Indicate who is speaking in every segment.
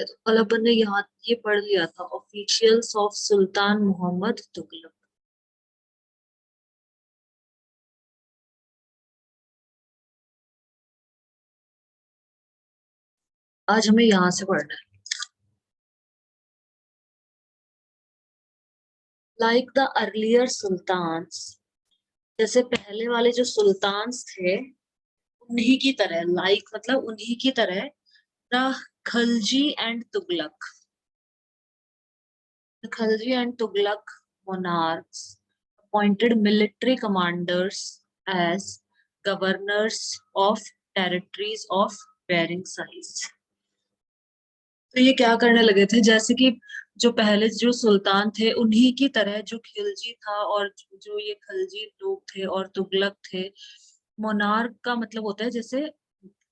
Speaker 1: है, तो कल अपन ने यहाँ ये पढ़ लिया था, officials of sultan Mohammad Tughlaq. आज हमें यहाँ से पढ़ना है। लाइक द अर्लियर सुल्तान्स, जैसे पहले वाले जो सुल्तान्स थे उन्हीं की तरह, लाइक मतलब उन्हीं की तरह, the Khalji and Tughlaq, the Khalji and Tughlaq monarchs appointed military commanders as governors of territories of varying size। तो ये क्या करने लगे थे, जैसे कि जो पहले जो सुल्तान थे उन्हीं की तरह जो खिलजी था, और जो ये खलजी लोग थे और तुगलक थे। मोनार्क का मतलब होता है जैसे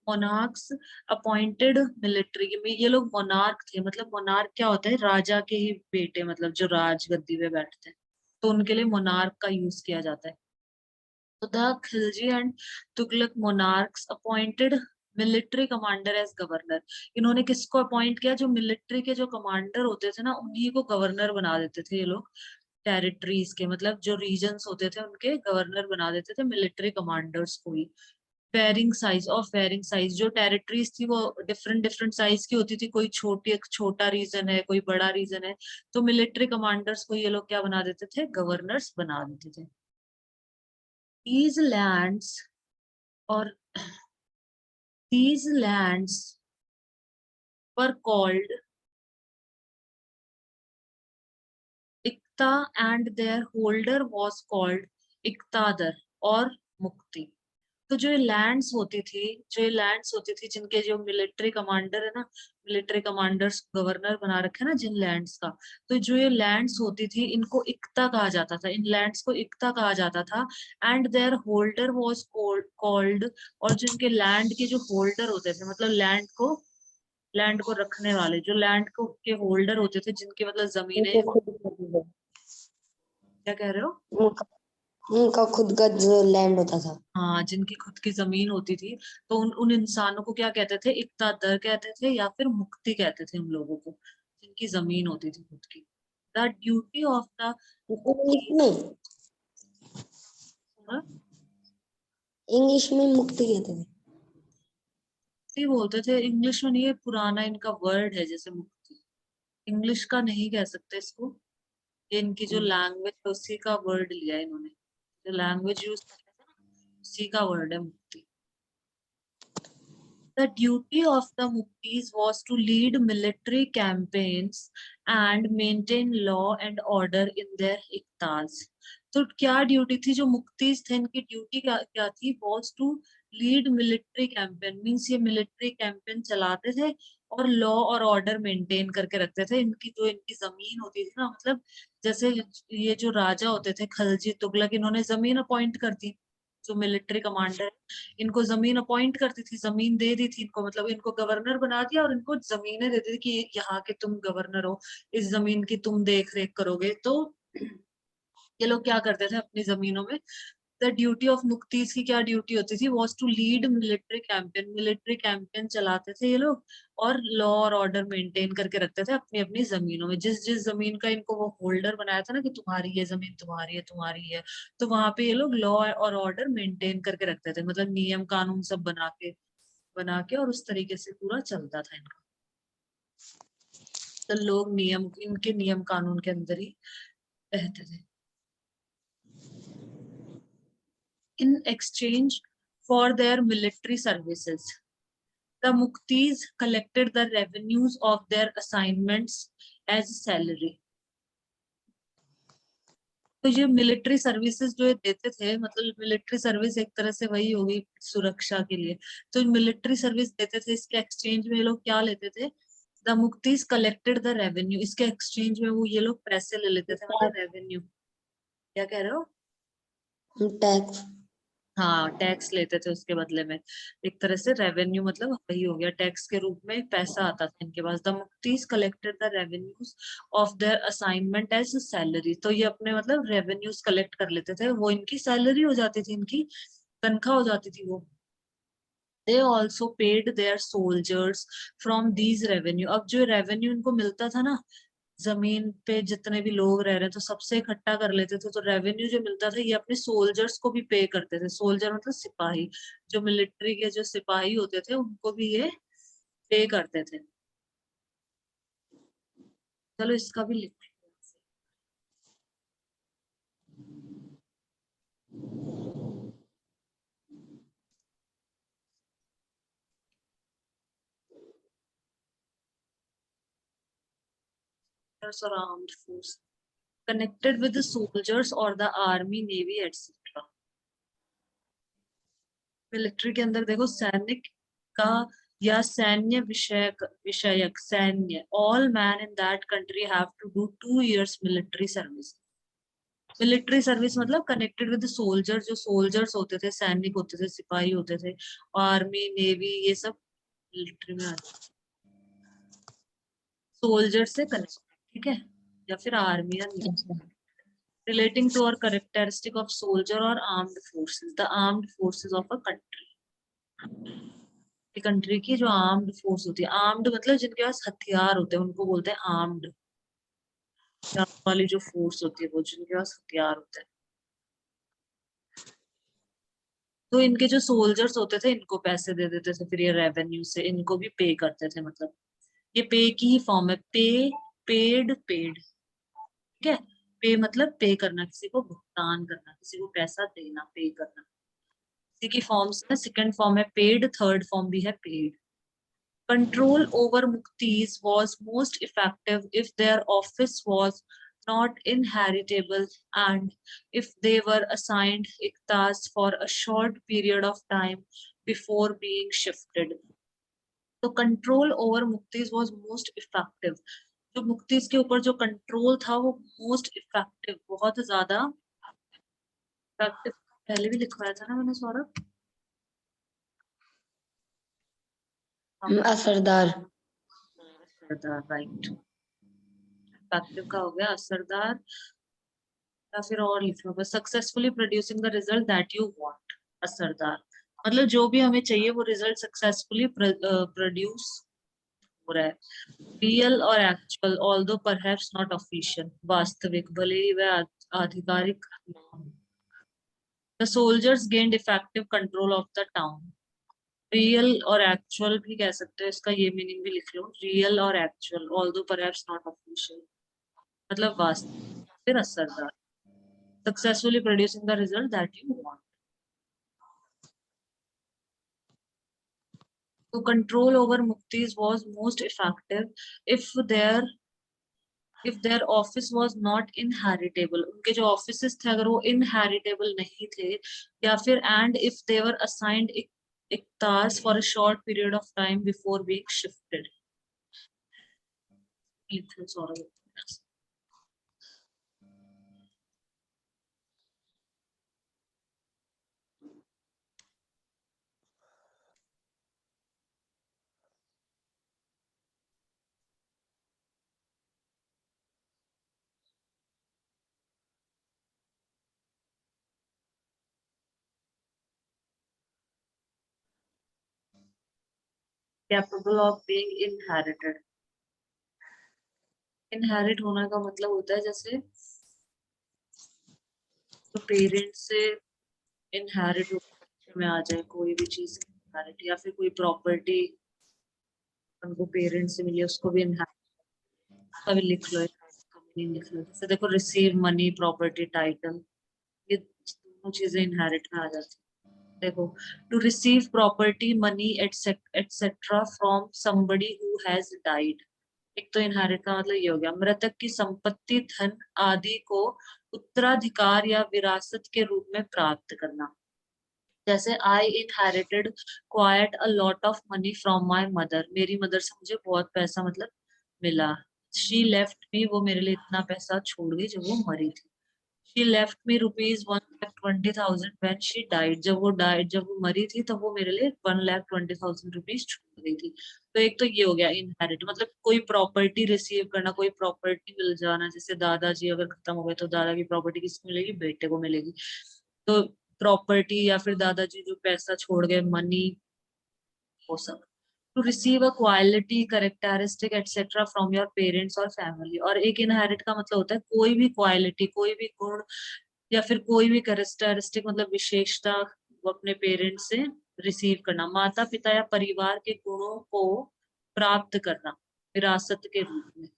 Speaker 1: मोनार्क्स अपॉइंटेड मिलिट्री में, ये लोग मोनार्क थे। मतलब मोनार्क क्या होता है, राजा के ही बेटे, मतलब जो राजगद्दी पे बैठते हैं, तो उनके लिए मोनार्क का यूज किया जाता है। तो the Khilji and Tughlaq monarchs appointed military commander as governor. इन्होंने किसको अपॉइंट किया, जो मिलिट्री के जो कमांडर होते थे ना उन्हीं को गवर्नर बना देते थे ये लोग। टेरिटरीज के मतलब जो रीजन्स होते थे उनके गवर्नर बना देते थे मिलिट्री कमांडर्स को ही। Varying size of varying size, जो टेरिटरीज थी वो डिफरेंट डिफरेंट साइज की होती थी, कोई छोटी एक छोटा रीजन है, कोई बड़ा रीजन है, तो मिलिट्री कमांडर्स को ये लोग क्या बना देते थे, गवर्नर्स बना देते थे। these lands or these lands were called Ikta and their holder was called Iktadar और मुक्ति। तो जो ये लैंड्स होती थी, जो ये लैंड्स होती थी जिनके जो मिलिट्री कमांडर है ना, मिलिट्री कमांडर्स गवर्नर बना रखे ना जिन लैंड्स का, तो जो ये लैंड्स होती थी इनको इक्ता कहा जाता था, इन लैंड्स को इक्ता कहा जाता था। And their holder was called, और जो इनके लैंड के जो होल्डर होते थे, मतलब लैंड को रखने वाले, जो लैंड को के होल्डर होते थे, जिनकी मतलब जमीनें।
Speaker 2: उनके खुद का
Speaker 1: क्या कह रहे हो?
Speaker 2: उनका उनका खुद का जो लैंड होता था।
Speaker 1: हाँ, जिनकी खुद की जमीन होती थी, तो उन उन इंसानों को क्या कहते थे, इक्तादर कहते थे या फिर मुक्ति कहते थे उन लोगों को, जिनकी जमीन होती थी खुद की। द ड्यूटी ऑफ द मुक्ति,
Speaker 2: इंग्लिश में मुक्ति कहते थे।
Speaker 1: बोलते थे, इंग्लिश में नहीं, ये पुराना इनका वर्ड है, जैसे मुक्ति इंग्लिश का नहीं कह सकते इसको, ये इनकी जो लैंग्वेज है उसी का वर्ड लिया है इन्होंने, जो लैंग्वेज यूज करते थे ना उसी का वर्ड है मुक्ति। The duty of the Muktis was to lead military campaigns and maintain law and order in their इक्ताज। तो क्या ड्यूटी थी, जो मुक्तिस थे इनकी ड्यूटी क्या क्या थी, was to lead military campaign, means ये मिलिट्री कैंपेन चलाते थे और लॉ और ऑर्डर मेंटेन करके रखते थे। इनकी जो इनकी जमीन होती थी ना, मतलब जैसे ये जो राजा होते थे खलजी तुगलक, इन्होंने जमीन अपॉइंट कर दी, जो मिलिट्री कमांडर इनको जमीन अपॉइंट करती थी, जमीन दे दी थी इनको, मतलब इनको गवर्नर बना दिया और इनको जमीनें देती थी कि यहाँ के तुम गवर्नर हो, इस जमीन की तुम देख रेख करोगे। तो ये लोग क्या करते थे अपनी जमीनों में, द ड्यूटी ऑफ मुक्तीज की क्या ड्यूटी होती थी, was to lead military campaign चलाते थे ये लोग, और लॉ और ऑर्डर मेंटेन करके रखते थे अपनी अपनी जमीनों में। जिस जिस जमीन का इनको वो होल्डर बनाया था ना कि तुम्हारी ये जमीन तुम्हारी है, तुम्हारी है, तो वहां पे ये लोग लॉ और ऑर्डर मेंटेन करके रखते थे, मतलब नियम कानून सब बना के और उस तरीके से पूरा चलता था इनका। तो लोग नियम, इनके नियम कानून के अंदर ही रहते थे। In exchange for their military services, the Muktis collected the revenues of their assignments as salary। तो ये मिलिट्री सर्विसेज जो ये देते थे, मतलब मिलिट्री सर्विस एक तरह से वही होगी सुरक्षा के लिए, तो मिलिट्री सर्विस देते थे, इसके एक्सचेंज में ये लोग क्या लेते थे, the muqtis collected the revenue, इसके एक्सचेंज में वो ये लोग पैसे ले लेते थे, मतलब रेवेन्यू। क्या कह रहे हो?
Speaker 2: टैक्स।
Speaker 1: हाँ, टैक्स लेते थे उसके बदले में, एक तरह से रेवेन्यू मतलब वही हो गया, टैक्स के रूप में पैसा आता था इनके पास। The muqtis collected the revenues of their assignment as salary, तो ये अपने मतलब रेवेन्यूज कलेक्ट कर लेते थे, वो इनकी सैलरी हो जाती थी, इनकी तनख्वाह हो जाती थी वो। they also paid their soldiers from these revenue. अब जो रेवेन्यू इनको मिलता था ना, जमीन पे जितने भी लोग रह रहे हैं तो सबसे इकट्ठा कर लेते थे, तो रेवेन्यू जो मिलता था ये अपने सोल्जर्स को भी पे करते थे। सोल्जर मतलब सिपाही, जो मिलिट्री के जो सिपाही होते थे उनको भी ये पे करते थे। चलो इसका भी लिख or armed force connected with the soldiers or the army, navy, etc. Military के अंदर देखो सैनिक का या सैन्य विषयक सैन्य, all man in that country have to do 2 years military service. Military service मतलब कनेक्टेड विद सोल्जर, जो सोल्जर्स होते थे, सैनिक होते थे, सिपाही होते थे, आर्मी, नेवी, ये सब मिलिट्री में आते, सोल्जर से कनेक्ट, ठीक है, या फिर आर्मी या navy. Relating to or characteristic of soldier or armed forces, the armed forces of a country, country की जो आर्म्ड फोर्स होती है, आर्म्ड मतलब जिनके पास हथियार होते हैं उनको बोलते हैं आर्म्ड, वाली जो फोर्स होती है वो जिनके पास हथियार होते हैं। तो इनके जो सोल्जर्स होते थे इनको पैसे दे देते थे, फिर ये रेवेन्यू से इनको भी पे करते थे, मतलब ये पे की ही फॉर्म है, पे, पेड, ठीक है। पे मतलब पे करना, किसी को भुगतान करना, किसी को पैसा देना, पे करना, इसी की फॉर्म्स में सेकंड फॉर्म है पेड, थर्ड फॉर्म भी है paid. Control over muktis was most effective if their office was not inheritable and if they were assigned iktas for a short period of time before being shifted. तो control over muqtis was most effective, जो मुक्तिज के ऊपर जो control था वो most effective, बहुत ज्यादा इफेक्टिव। पहले भी लिखवाया था ना मैंने सौरभ,
Speaker 2: असरदार।
Speaker 1: असरदार, राइट। इफेक्टिव का हो गया असरदार, या फिर और लिख लो बस, successfully producing the result that you want. असरदार मतलब जो भी हमें चाहिए वो रिजल्ट सक्सेसफुली प्रोड्यूस हो रहा है। रियल और actual, although perhaps not official, वास्तविक भले ही वह आधिकारिक। The soldiers gained effective control of the town. Real और एक्चुअल भी कह सकते हो, इसका ये मीनिंग भी लिख लो, रियल और actual, although perhaps not official मतलब वास्तविक, फिर असरदार, successfully producing the result that you want. So control over muktis was most effective if their office was not inheritable, उनके जो offices थे अगर वो inheritable नहीं थे, या फिर and if they were assigned iktas for a short period of time before being shifted. Sorry. Capable of being inherited. Inherit होना का मतलब होता है जैसे तो पेरेंट्स से इनहेरिट में आ जाए कोई भी चीज इनहेरिट, या फिर कोई प्रॉपर्टी उनको पेरेंट्स से मिली उसको भी इनहेरिट, अभी लिख लो, लिख लो। जैसे देखो रिसीव मनी, प्रॉपर्टी, टाइटल, ये दोनों चीजें इनहेरिट में आ जाती है। देखो to receive property, money etcetera from somebody who has died, एक तो इनहेरिट का मतलब ये हो गया मृतक की संपत्ति, धन आदि को उत्तराधिकार या विरासत के रूप में प्राप्त करना। जैसे आई inherited quite a lot of money from my mother, मेरी मदर से मुझे बहुत पैसा मतलब मिला। शी लेफ्ट मी, वो मेरे लिए इतना पैसा छोड़ गई जब वो मरी थी। She left me rupees 1,20,000 when she died, जब वो मरी थी तब वो मेरे लिए 1,20,000 रुपीज छोड़ गई थी। तो एक तो ये हो गया इनहेरिट, मतलब कोई प्रॉपर्टी रिसीव करना, कोई प्रॉपर्टी मिल जाना, जैसे दादाजी अगर खत्म हो गए तो दादा की प्रॉपर्टी किसको मिलेगी, बेटे को मिलेगी। तो प्रॉपर्टी या फिर दादाजी जो पैसा छोड़ गए, मनी, वो सब। To receive a quality, characteristic etcetera from your parents और फैमिली। और एक इनहेरिट का मतलब होता है कोई भी क्वालिटी, कोई भी गुण या फिर कोई भी कैरेक्टरिस्टिक मतलब विशेषता वो अपने पेरेंट्स से रिसीव करना, माता पिता या परिवार के गुणों को प्राप्त करना विरासत के रूप में।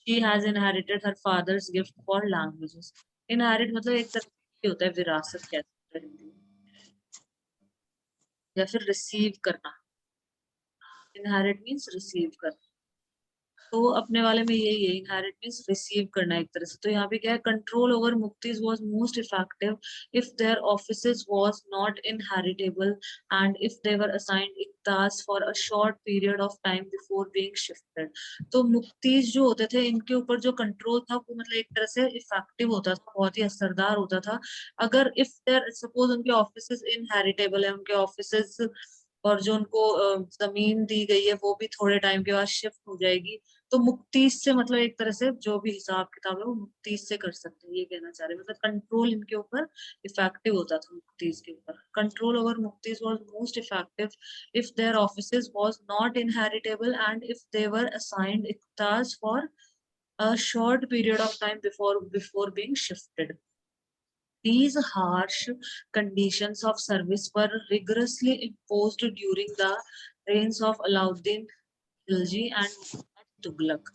Speaker 1: She has inherited her father's gift for languages. Inherit मतलब एक तरह से होता है विरासत कहते हैं हिंदी में, या फिर रिसीव करना। इनहेरिट मीन्स रिसीव करना। तो अपने वाले में यही है, इनहेरिट मीन्स रिसीव करना एक तरह से। तो यहाँ पे क्या है, control over muqtis was most effective if their offices was not inheritable and if they were assigned iqtas for a short period of time before being shifted. तो मुक्तिज जो होते थे इनके ऊपर जो कंट्रोल था वो मतलब एक तरह से इफेक्टिव होता था, बहुत ही असरदार होता था। अगर इफ देयर सपोज उनके ऑफिसेज इनहेरिटेबल है, उनके ऑफिसेज और जो उनको जमीन दी गई है वो भी थोड़े टाइम के बाद शिफ्ट हो जाएगी, तो मुक्ति से मतलब एक तरह से जो भी हिसाब किताब है वो मुक्ति से कर सकते हैं, ये कहना चाह रहे हैं। मतलब कंट्रोल इनके ऊपर इफेक्टिव होता था मुक्तिज के ऊपर। Control over muqtis was most effective if their offices was not inheritable and if they were assigned iqtas for a short period of time before being shifted. These harsh conditions of service were rigorously imposed during the reigns of Alauddin Khilji and Muhammad Tughlaq.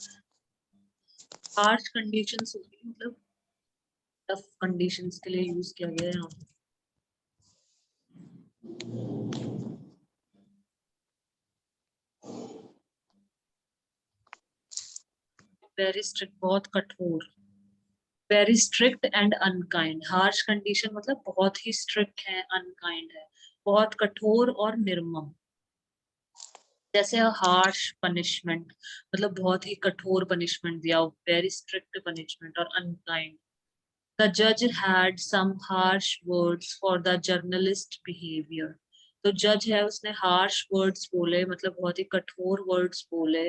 Speaker 1: Harsh conditions मतलब tough conditions के लिए use किया गया है यहाँ पे। Very strict, बहुत कठोर। Very strict and unkind. Harsh condition मतलब बहुत ही स्ट्रिक्ट है, अनकाइंड है, बहुत कठोर और निर्मम। जैसे हार्श पनिशमेंट मतलब बहुत ही कठोर पनिशमेंट दिया, वेरी स्ट्रिक्ट पनिशमेंट, और unkind. The judge had some harsh words for the journalist behavior. तो जज है उसने harsh words बोले मतलब बहुत ही कठोर words बोले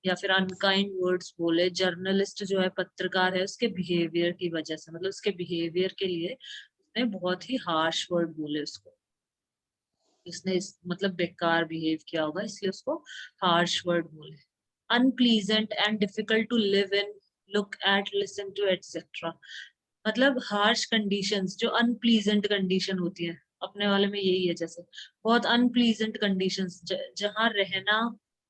Speaker 1: या फिर अनकाइंड वर्ड्स बोले जर्नलिस्ट जो है पत्रकार है उसके बिहेवियर की वजह से, मतलब उसके बिहेवियर के लिए उसने बहुत ही हार्श वर्ड बोले उसको। उसने मतलब बेकार बिहेव किया होगा इसलिए उसको हार्श वर्ड बोले। Unpleasant and difficult to live in, look at, listen to etcetera. मतलब हार्श कंडीशंस जो अनप्लीजेंट कंडीशन होती है अपने वाले में यही है, जैसे बहुत अनप्लीजेंट कंडीशंस जहाँ रहना,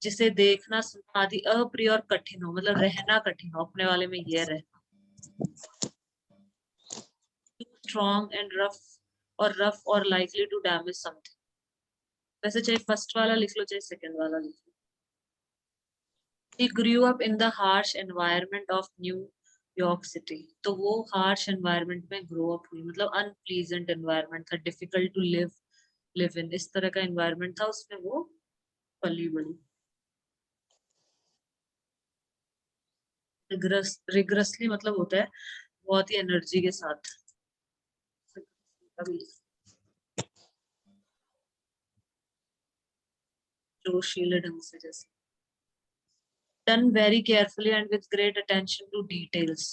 Speaker 1: जिसे देखना सुनना आदि अप्रिय और कठिन हो, मतलब रहना कठिन हो, अपने वाले में ये रहना। स्ट्रॉन्ग एंड रफ और लाइकली टू डैमेज समथिंग। वैसे चाहे फर्स्ट वाला लिख लो चाहे सेकंड वाला लिख लो। He grew up in the harsh environment of New York City. तो वो harsh environment में grow up हुई, मतलब unpleasant environment था, difficult to live in, इस तरह का environment था उसमें वो पली बड़ी। rigorously मतलब होता है बहुत ही एनर्जी के साथ, जोशीले ढंग से, जैसे done very carefully and with great attention to details.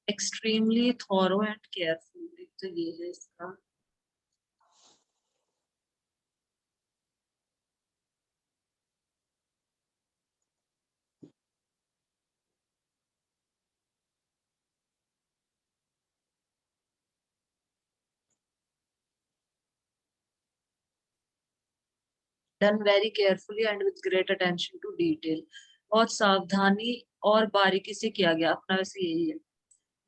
Speaker 1: Extremely thorough and careful, तो ये है इसका। Done very carefully and with great attention to detail. बहुत सावधानी और बारीकी से किया गया, अपना वैसे यही है।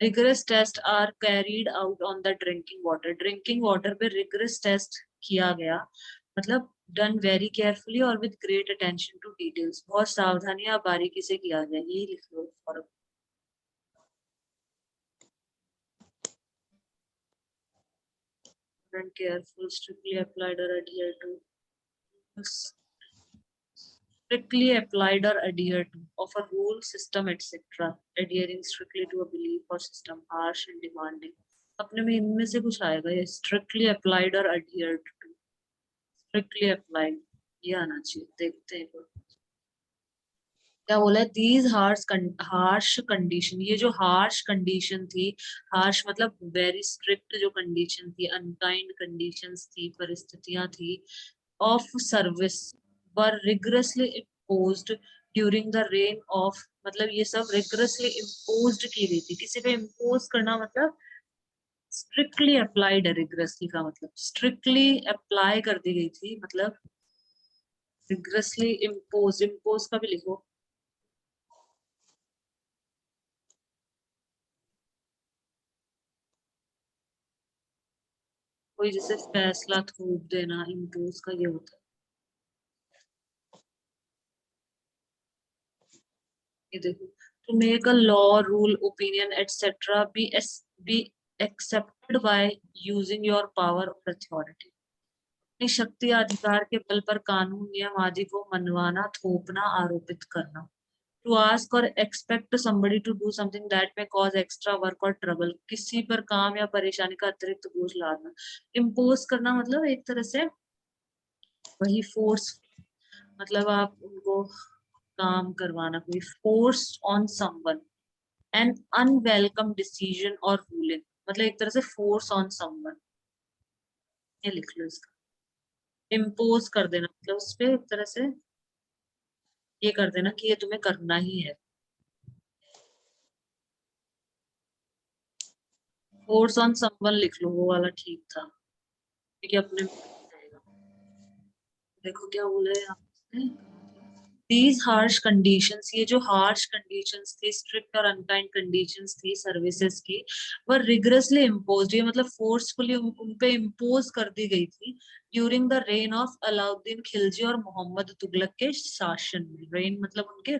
Speaker 1: Rigorous tests are carried out on the drinking water. Drinking water पे rigorous test किया गया, मतलब done very carefully और with great attention to details. बहुत सावधानी और बारीकी से किया गया, यही लिख लो form. And careful, strictly applied or adhered to. Strictly applied or adhered to of a rule, system, etc. Adhering strictly to a belief or system, harsh and demanding. अपने में इनमें से कुछ आएगा, ये strictly applied or adhered to. Strictly applied ये आना चाहिए, देखते हैं। क्या बोला है, दीज हार्श कंडीशन, ये जो हार्श कंडीशन थी, हार्श मतलब वेरी स्ट्रिक्ट जो कंडीशन थी, अनकाइंड कंडीशंस थी, परिस्थितियां थी, of service were rigorously imposed during the rain of, मतलब ये सब रिगरसली इम्पोज्ड की गई थी। किसी पे इम्पोज करना मतलब स्ट्रिक्टली अप्लाइड है, रिगरसली का मतलब स्ट्रिक्टली अप्लाई कर दी गई थी, मतलब रिगरसली इम्पोज, इम्पोज का भी लिखो। कोई जैसे फैसला थोप देना, इम्पोज का ये होता है। ये देखो, to make a law, rule, opinion etcetera be accepted by using your power और अथॉरिटी। अपनी शक्ति या अधिकार के बल पर कानून, नियम आदि को मनवाना, थोपना, आरोपित करना। टू आस्क और expect somebody to do something that may cause extra work or trouble, किसी पर काम या परेशानी का अतिरिक्त बोझ लादना। इम्पोज करना मतलब एक तरह से वही फोर्स, मतलब आप उनको काम करवाना, कोई force on someone, an unwelcome decision और रूलिंग, मतलब एक तरह से फोर्स ऑन समवन, ये लिख लो इसका। इम्पोज कर देना मतलब उस पे एक तरह से ये कर देना कि ये तुम्हें करना ही है। फोर्स ऑन समवन लिख लो, वो वाला ठीक था, क्योंकि अपने में रहेगा। देखो क्या बोला है यहाँ पे, दीज हार्श कंडीशंस, ये जो हार्श कंडीशंस थी, स्ट्रिक्ट और अनकाइंड कंडीशंस थी सर्विसेज की, वो रिगरसली इम्पोज, ये मतलब फोर्सफुली उन पे इम्पोज कर दी गई थी during the rain of Alauddin Khilji और मोहम्मद तुगलक के शासन में। रेन मतलब उनके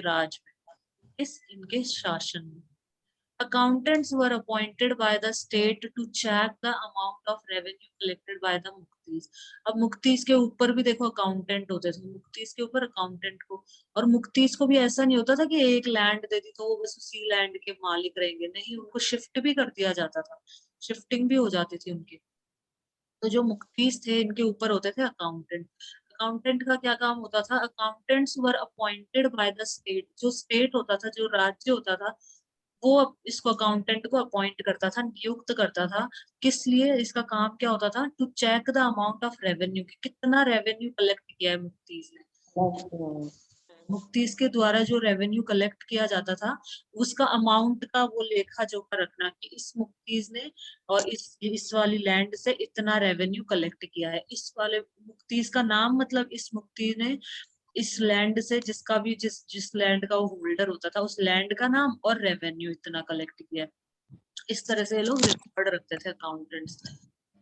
Speaker 1: राज में, इस इनके शासन में। Accountants were appointed by the state to check the amount of revenue collected by the मुक्तीज। अब मुक्तीज के ऊपर भी देखो अकाउंटेंट होते थे, मुक्तीज के ऊपर अकाउंटेंट को, और मुक्तीज को भी ऐसा नहीं होता था कि एक लैंड दे दी तो वो बस उसी लैंड के मालिक रहेंगे, नहीं, उनको शिफ्ट भी कर दिया जाता था, शिफ्टिंग भी हो जाती थी उनकी। तो जो मुक्तीस थे इनके ऊपर होते थे अकाउंटेंट। अकाउंटेंट का क्या काम होता था, accountants were appointed by the state, जो स्टेट होता था, जो राज्य होता था, वो इसको अकाउंटेंट को अपॉइंट करता था, नियुक्त करता था। किस लिए, इसका काम क्या होता था, to check the amount of revenue, कि कितना रेवेन्यू कलेक्ट किया है मुक्तीज ने। मुक्तीज के द्वारा जो रेवेन्यू कलेक्ट किया जाता था, उसका अमाउंट का वो लेखा जोखा रखना कि इस मुक्तीज ने और इस वाली लैंड से इतना रेवेन्यू कलेक्ट किया है। इस वाले मुक्तीज का नाम मतलब इस मुक्ति ने इस लैंड से, जिसका भी जिस जिस लैंड का वो होल्डर होता था, उस लैंड का नाम और रेवेन्यू इतना कलेक्ट किया है। इस तरह से ये लोग रिकॉर्ड रखते थे अकाउंटेंट्स।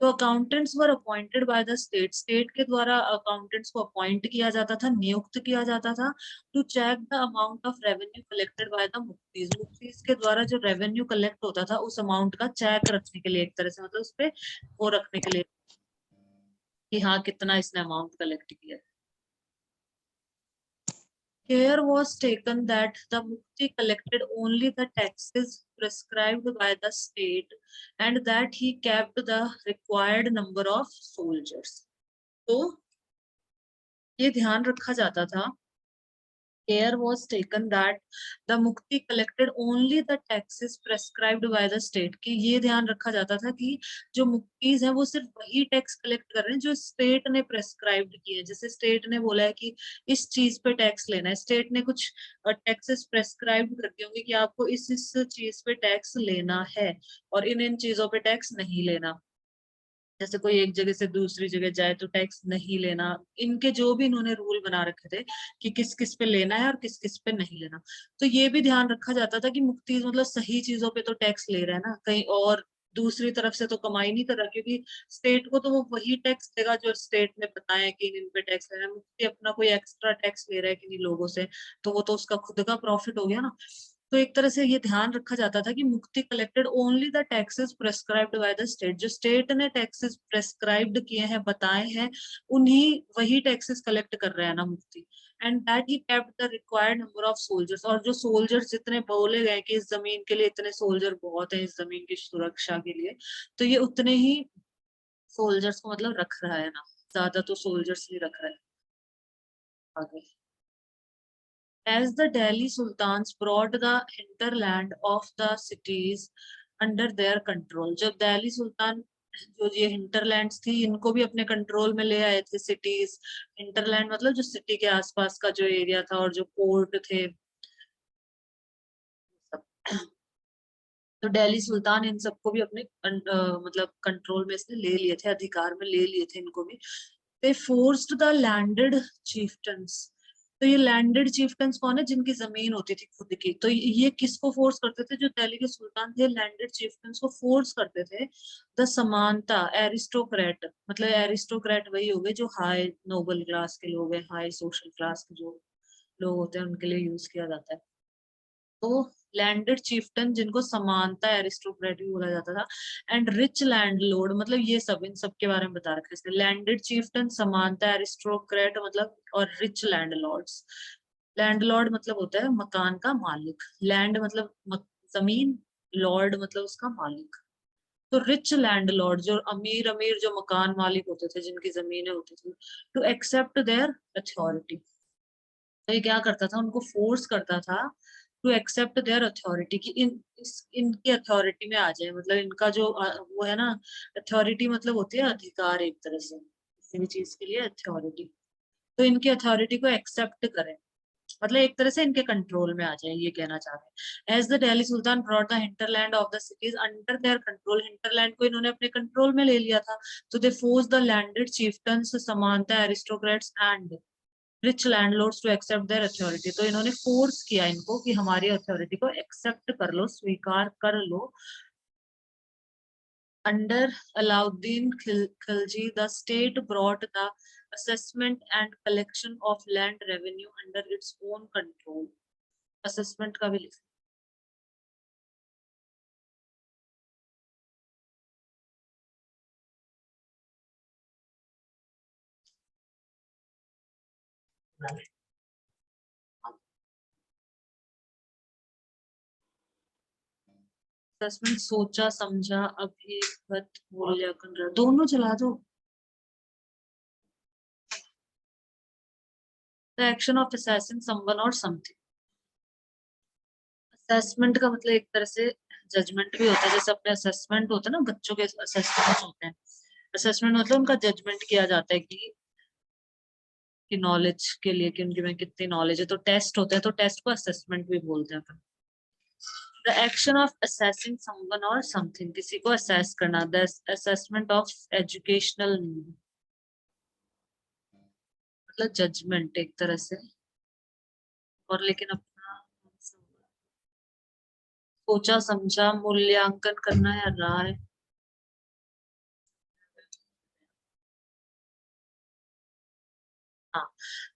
Speaker 1: तो accountants were appointed by the state, state के द्वारा अकाउंटेंट्स को अपॉइंट किया जाता था, नियुक्त किया जाता था, to check the amount of revenue collected by the muqtis, मुक्तीज के द्वारा जो रेवेन्यू कलेक्ट होता था उस अमाउंट का चेक रखने के लिए, एक तरह से मतलब उस पे वो रखने के लिए कि हाँ कितना इसने अमाउंट कलेक्ट किया है। Care was taken that the Mukti collected only the taxes prescribed by the state and that he kept the required number of soldiers. तो ये ध्यान रखा जाता था, care was taken that the mukti collected only the taxes prescribed by the state, कि ये ध्यान रखा जाता था कि जो मुक्तीज हैं वो सिर्फ वही टैक्स कलेक्ट कर रहे हैं जो स्टेट ने प्रेस्क्राइब्ड किए हैं। जैसे स्टेट ने बोला है कि इस चीज पे टैक्स लेना है, स्टेट ने कुछ टैक्सेस प्रेस्क्राइब कर दिए होंगे कि आपको इस चीज पे टैक्स लेना है और इन चीजों पे टैक्स नहीं लेना। जैसे कोई एक जगह से दूसरी जगह जाए तो टैक्स नहीं लेना, इनके जो भी इन्होंने रूल बना रखे थे कि किस किस पे लेना है और किस किस पे नहीं लेना। तो ये भी ध्यान रखा जाता था कि मुक्ति मतलब सही चीजों पे तो टैक्स ले रहा है ना, कहीं और दूसरी तरफ से तो कमाई नहीं कर रहा, क्योंकि स्टेट को तो वो वही टैक्स देगा जो स्टेट ने बताया कि इन पे टैक्स लेना है। मुक्ति अपना कोई एक्स्ट्रा टैक्स ले रहा है किन्हीं लोगों से, तो वो तो उसका खुद का प्रॉफिट हो गया ना। तो एक तरह से ये ध्यान रखा जाता था कि मुक्ति collected only the taxes prescribed by the state, जो स्टेट ने टैक्सेस प्रेस्क्राइब्ड किए हैं, बताए हैं, उन्हीं वही टैक्सेस कलेक्ट कर रहा है ना मुक्ति। And that he kept the required number of soldiers, और जो सोल्जर्स जितने बोले गए कि इस जमीन के लिए इतने सोल्जर बहुत है, इस जमीन की सुरक्षा के लिए, तो ये उतने ही सोल्जर्स को मतलब रख रहा है ना, ज्यादा तो सोल्जर्स ही रख रहा है। आगे As the Delhi sultans brought the hinterland of the cities under their control, जब दिल्ली सुल्तान जो ये hinterlands थी इनको भी अपने कंट्रोल में ले आए थे cities, hinterland मतलब जो सिटी के आसपास का जो एरिया था और जो पोर्ट थे, तो दिल्ली सुल्तान इन सबको भी अपने मतलब कंट्रोल में इसने ले लिए थे, अधिकार में ले लिए थे इनको भी। दे फोर्स्ड द लैंडेड चिeftains, तो ये लैंडेड चिeftains कौन है, जिनकी जमीन होती थी खुद की, तो ये किसको फोर्स करते थे, जो दिल्ली के सुल्तान थे लैंडेड चिeftains को फोर्स करते थे। द समानता एरिस्टोक्रेट, मतलब एरिस्टोक्रेट वही हो गए जो हाई नोबल क्लास के लोग हैं, हाई सोशल क्लास के जो लोग होते हैं उनके लिए यूज किया जाता है। तो लैंडेड चिeftain जिनको समानता एरिस्टोक्रेट भी बोला जाता था, एंड रिच लैंडलॉर्ड, मतलब ये सब इन सब के बारे में बता रखा है इसने। लैंडेड चिeftain, समानता एरिस्टोक्रेट मतलब, और रिच लैंडलॉर्ड्स। लैंडलॉर्ड मतलब होता है मकान का मालिक, लैंड मतलब जमीन, लॉर्ड मतलब उसका मालिक। तो रिच लैंडलॉर्ड जो अमीर अमीर जो मकान मालिक होते थे जिनकी जमीनें होती थी, टू एक्सेप्ट देयर अथॉरिटी, तो ये क्या करता था, उनको फोर्स करता था टू एक्सेप्ट देयर अथॉरिटी, कि इनकी अथॉरिटी में आ जाए, मतलब इनका जो वो है ना, अथॉरिटी मतलब होती है अधिकार एक तरह से, किसी भी चीज के लिए अथॉरिटी, तो इनकी अथॉरिटी को एक्सेप्ट करें, मतलब एक तरह से इनके कंट्रोल में आ जाए, ये कहना चाह रहे हैं। As the Delhi sultan brought the hinterland of the cities under their control, hinterland को इन्होंने अपने कंट्रोल में ले लिया था, तो they force the landed chieftains, समानता aristocrats and rich landlords to accept their authority, तो इन्होंने फोर्स किया इनको कि हमारी अथॉरिटी को एक्सेप्ट कर लो, स्वीकार कर लो। Under Alauddin Khilji the state brought the assessment and collection of land revenue under its own control, assessment का भी लिखा। असेसमेंट सोचा समझा अभिगत मूल्यांकन, दोनों चला दो। The action of assessing someone और समथिंग, असेसमेंट का मतलब एक तरह से जजमेंट भी होता है, जैसे अपने असेसमेंट होता है ना, बच्चों के असेसमेंट होते हैं, असेसमेंट मतलब उनका जजमेंट किया जाता है कि नॉलेज के लिए, कि उनकी में कितनी नॉलेज है, तो टेस्ट होते हैं, तो टेस्ट को असेसमेंट भी बोलते हैं अपन। The action of assessing someone और समथिंग, किसी को असेस करना, the assessment of educational need, मतलब जजमेंट एक तरह से, और लेकिन अपना सोचा समझा मूल्यांकन करना या राय।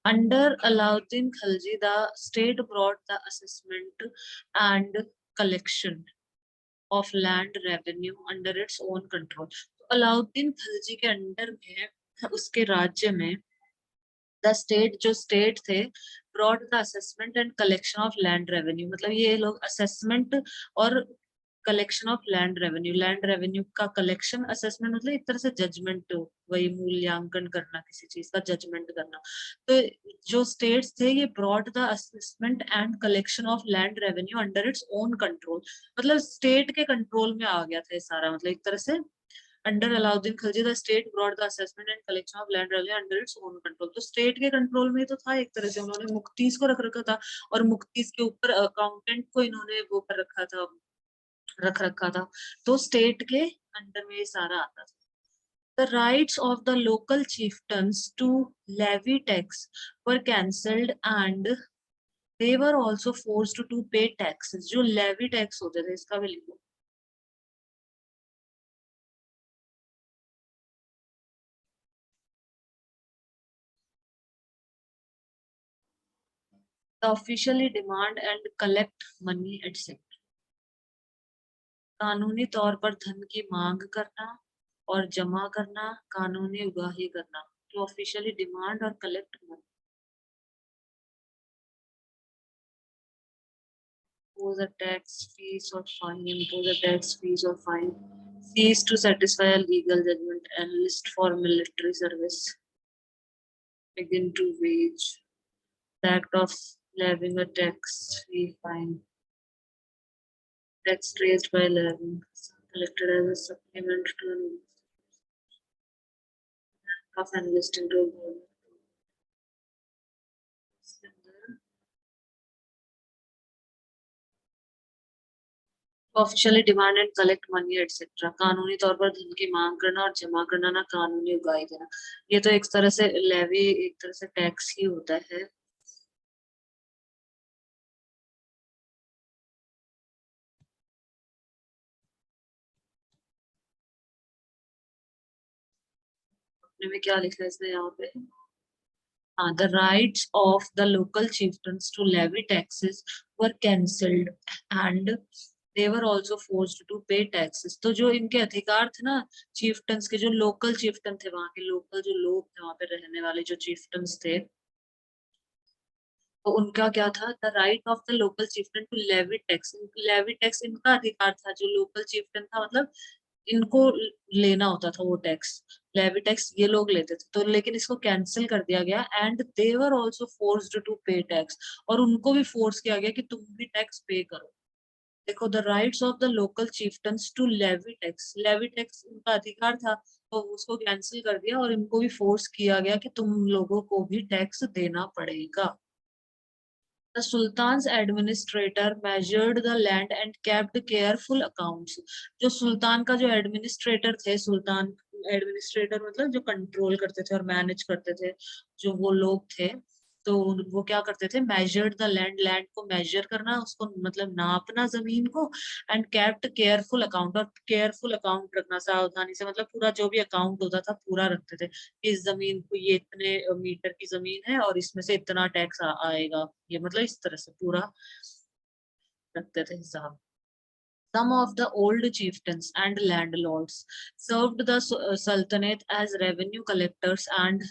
Speaker 1: Under Alauddin Khalji, the state brought the assessment and collection of land revenue under its own control. तो अलाउद्दीन खिलजी के अंडर में, उसके राज्य में, द स्टेट जो स्टेट थे, brought the assessment and collection of land revenue, मतलब ये लोग असेसमेंट और कलेक्शन ऑफ लैंड रेवेन्यू का कलेक्शन, असेसमेंट मतलब एक तरह से जजमेंट, वही मूल्यांकन करना, किसी चीज का जजमेंट करना। तो जो स्टेट्स थे ये brought the assessment and collection of land revenue under its own control, मतलब स्टेट के कंट्रोल में आ गया था ये सारा, मतलब एक तरह से under Alauddin Khilji the state brought the assessment and collection of land revenue under its own control, तो स्टेट के कंट्रोल में तो था एक तरह से, उन्होंने मुफ्तीस को रख रखा था, और मुफ्तीस के ऊपर अकाउंटेंट को इन्होंने वो कर रखा था, रख रखा था, तो स्टेट के अंडर में ये सारा आता था। The rights of the local chieftains to levy tax were cancelled and they were also forced to pay taxes, जो levy tax होते थे, इसका भी लिखो। The officially demand and collect money etc, कानूनी तौर पर धन की मांग करना और जमा करना, कानूनी उगाही करना, to officially demand और collect money, impose a tax, fees or fine, impose a tax, fees or fine, fees to satisfy a legal judgment, enlist for military service, begin to wage, the act of levying a tax, we find tax raised by levying collected as a supplement to an of an listing to officially demand and collect money etcetera, कानूनी तौर पर धन की मांग करना और जमा करना, ना कानूनी उगाही देना। ये तो एक तरह से लेवी, एक तरह से टैक्स ही होता है। अपने में क्या लिखा है इसने यहाँ पे? हाँ, the rights of the local chieftains to levy taxes were cancelled and they were also forced to pay taxes। तो जो इनके अधिकार थे ना चीफ्टन्स के, जो लोकल चीफ्टन थे, वहां के लोकल जो लोग थे, वहां पे रहने वाले जो चीफ्टन्स थे, तो उनका क्या था? The right of the local chieftain to levy tax. Levy tax इनका अधिकार था, जो लोकल चिफ्टन था, मतलब इनको लेना होता था वो टैक्स। लेवी टैक्स ये लोग लेते थे, तो लेकिन इसको कैंसिल कर दिया गया। And they were also forced to pay tax, और उनको भी फोर्स किया गया कि तुम भी टैक्स पे करो। देखो, the rights of the local chieftains to levy tax, levy tax इनका अधिकार था, तो उसको कैंसिल कर दिया और इनको भी फोर्स किया गया कि तुम लोगों को भी टैक्स देना पड़ेगा। The Sultan's administrator measured the land and kept careful accounts। जो सुल्तान का जो एडमिनिस्ट्रेटर थे, सुल्तान एडमिनिस्ट्रेटर मतलब जो कंट्रोल करते थे और मैनेज करते थे, जो वो लोग थे, तो वो क्या करते थे? मेजर्ड द लैंड, लैंड को मेजर करना, उसको मतलब नापना जमीन को। एंड केप्ट केयरफुल अकाउंट, और केयरफुल अकाउंट रखना, सावधानी से, मतलब पूरा जो भी अकाउंट होता था पूरा रखते थे। इस जमीन को, ये इतने मीटर की जमीन है और इसमें से इतना टैक्स आएगा, ये मतलब इस तरह से पूरा रखते थे हिसाब। Some of the old chieftains and landlords served the sultanate as revenue collectors and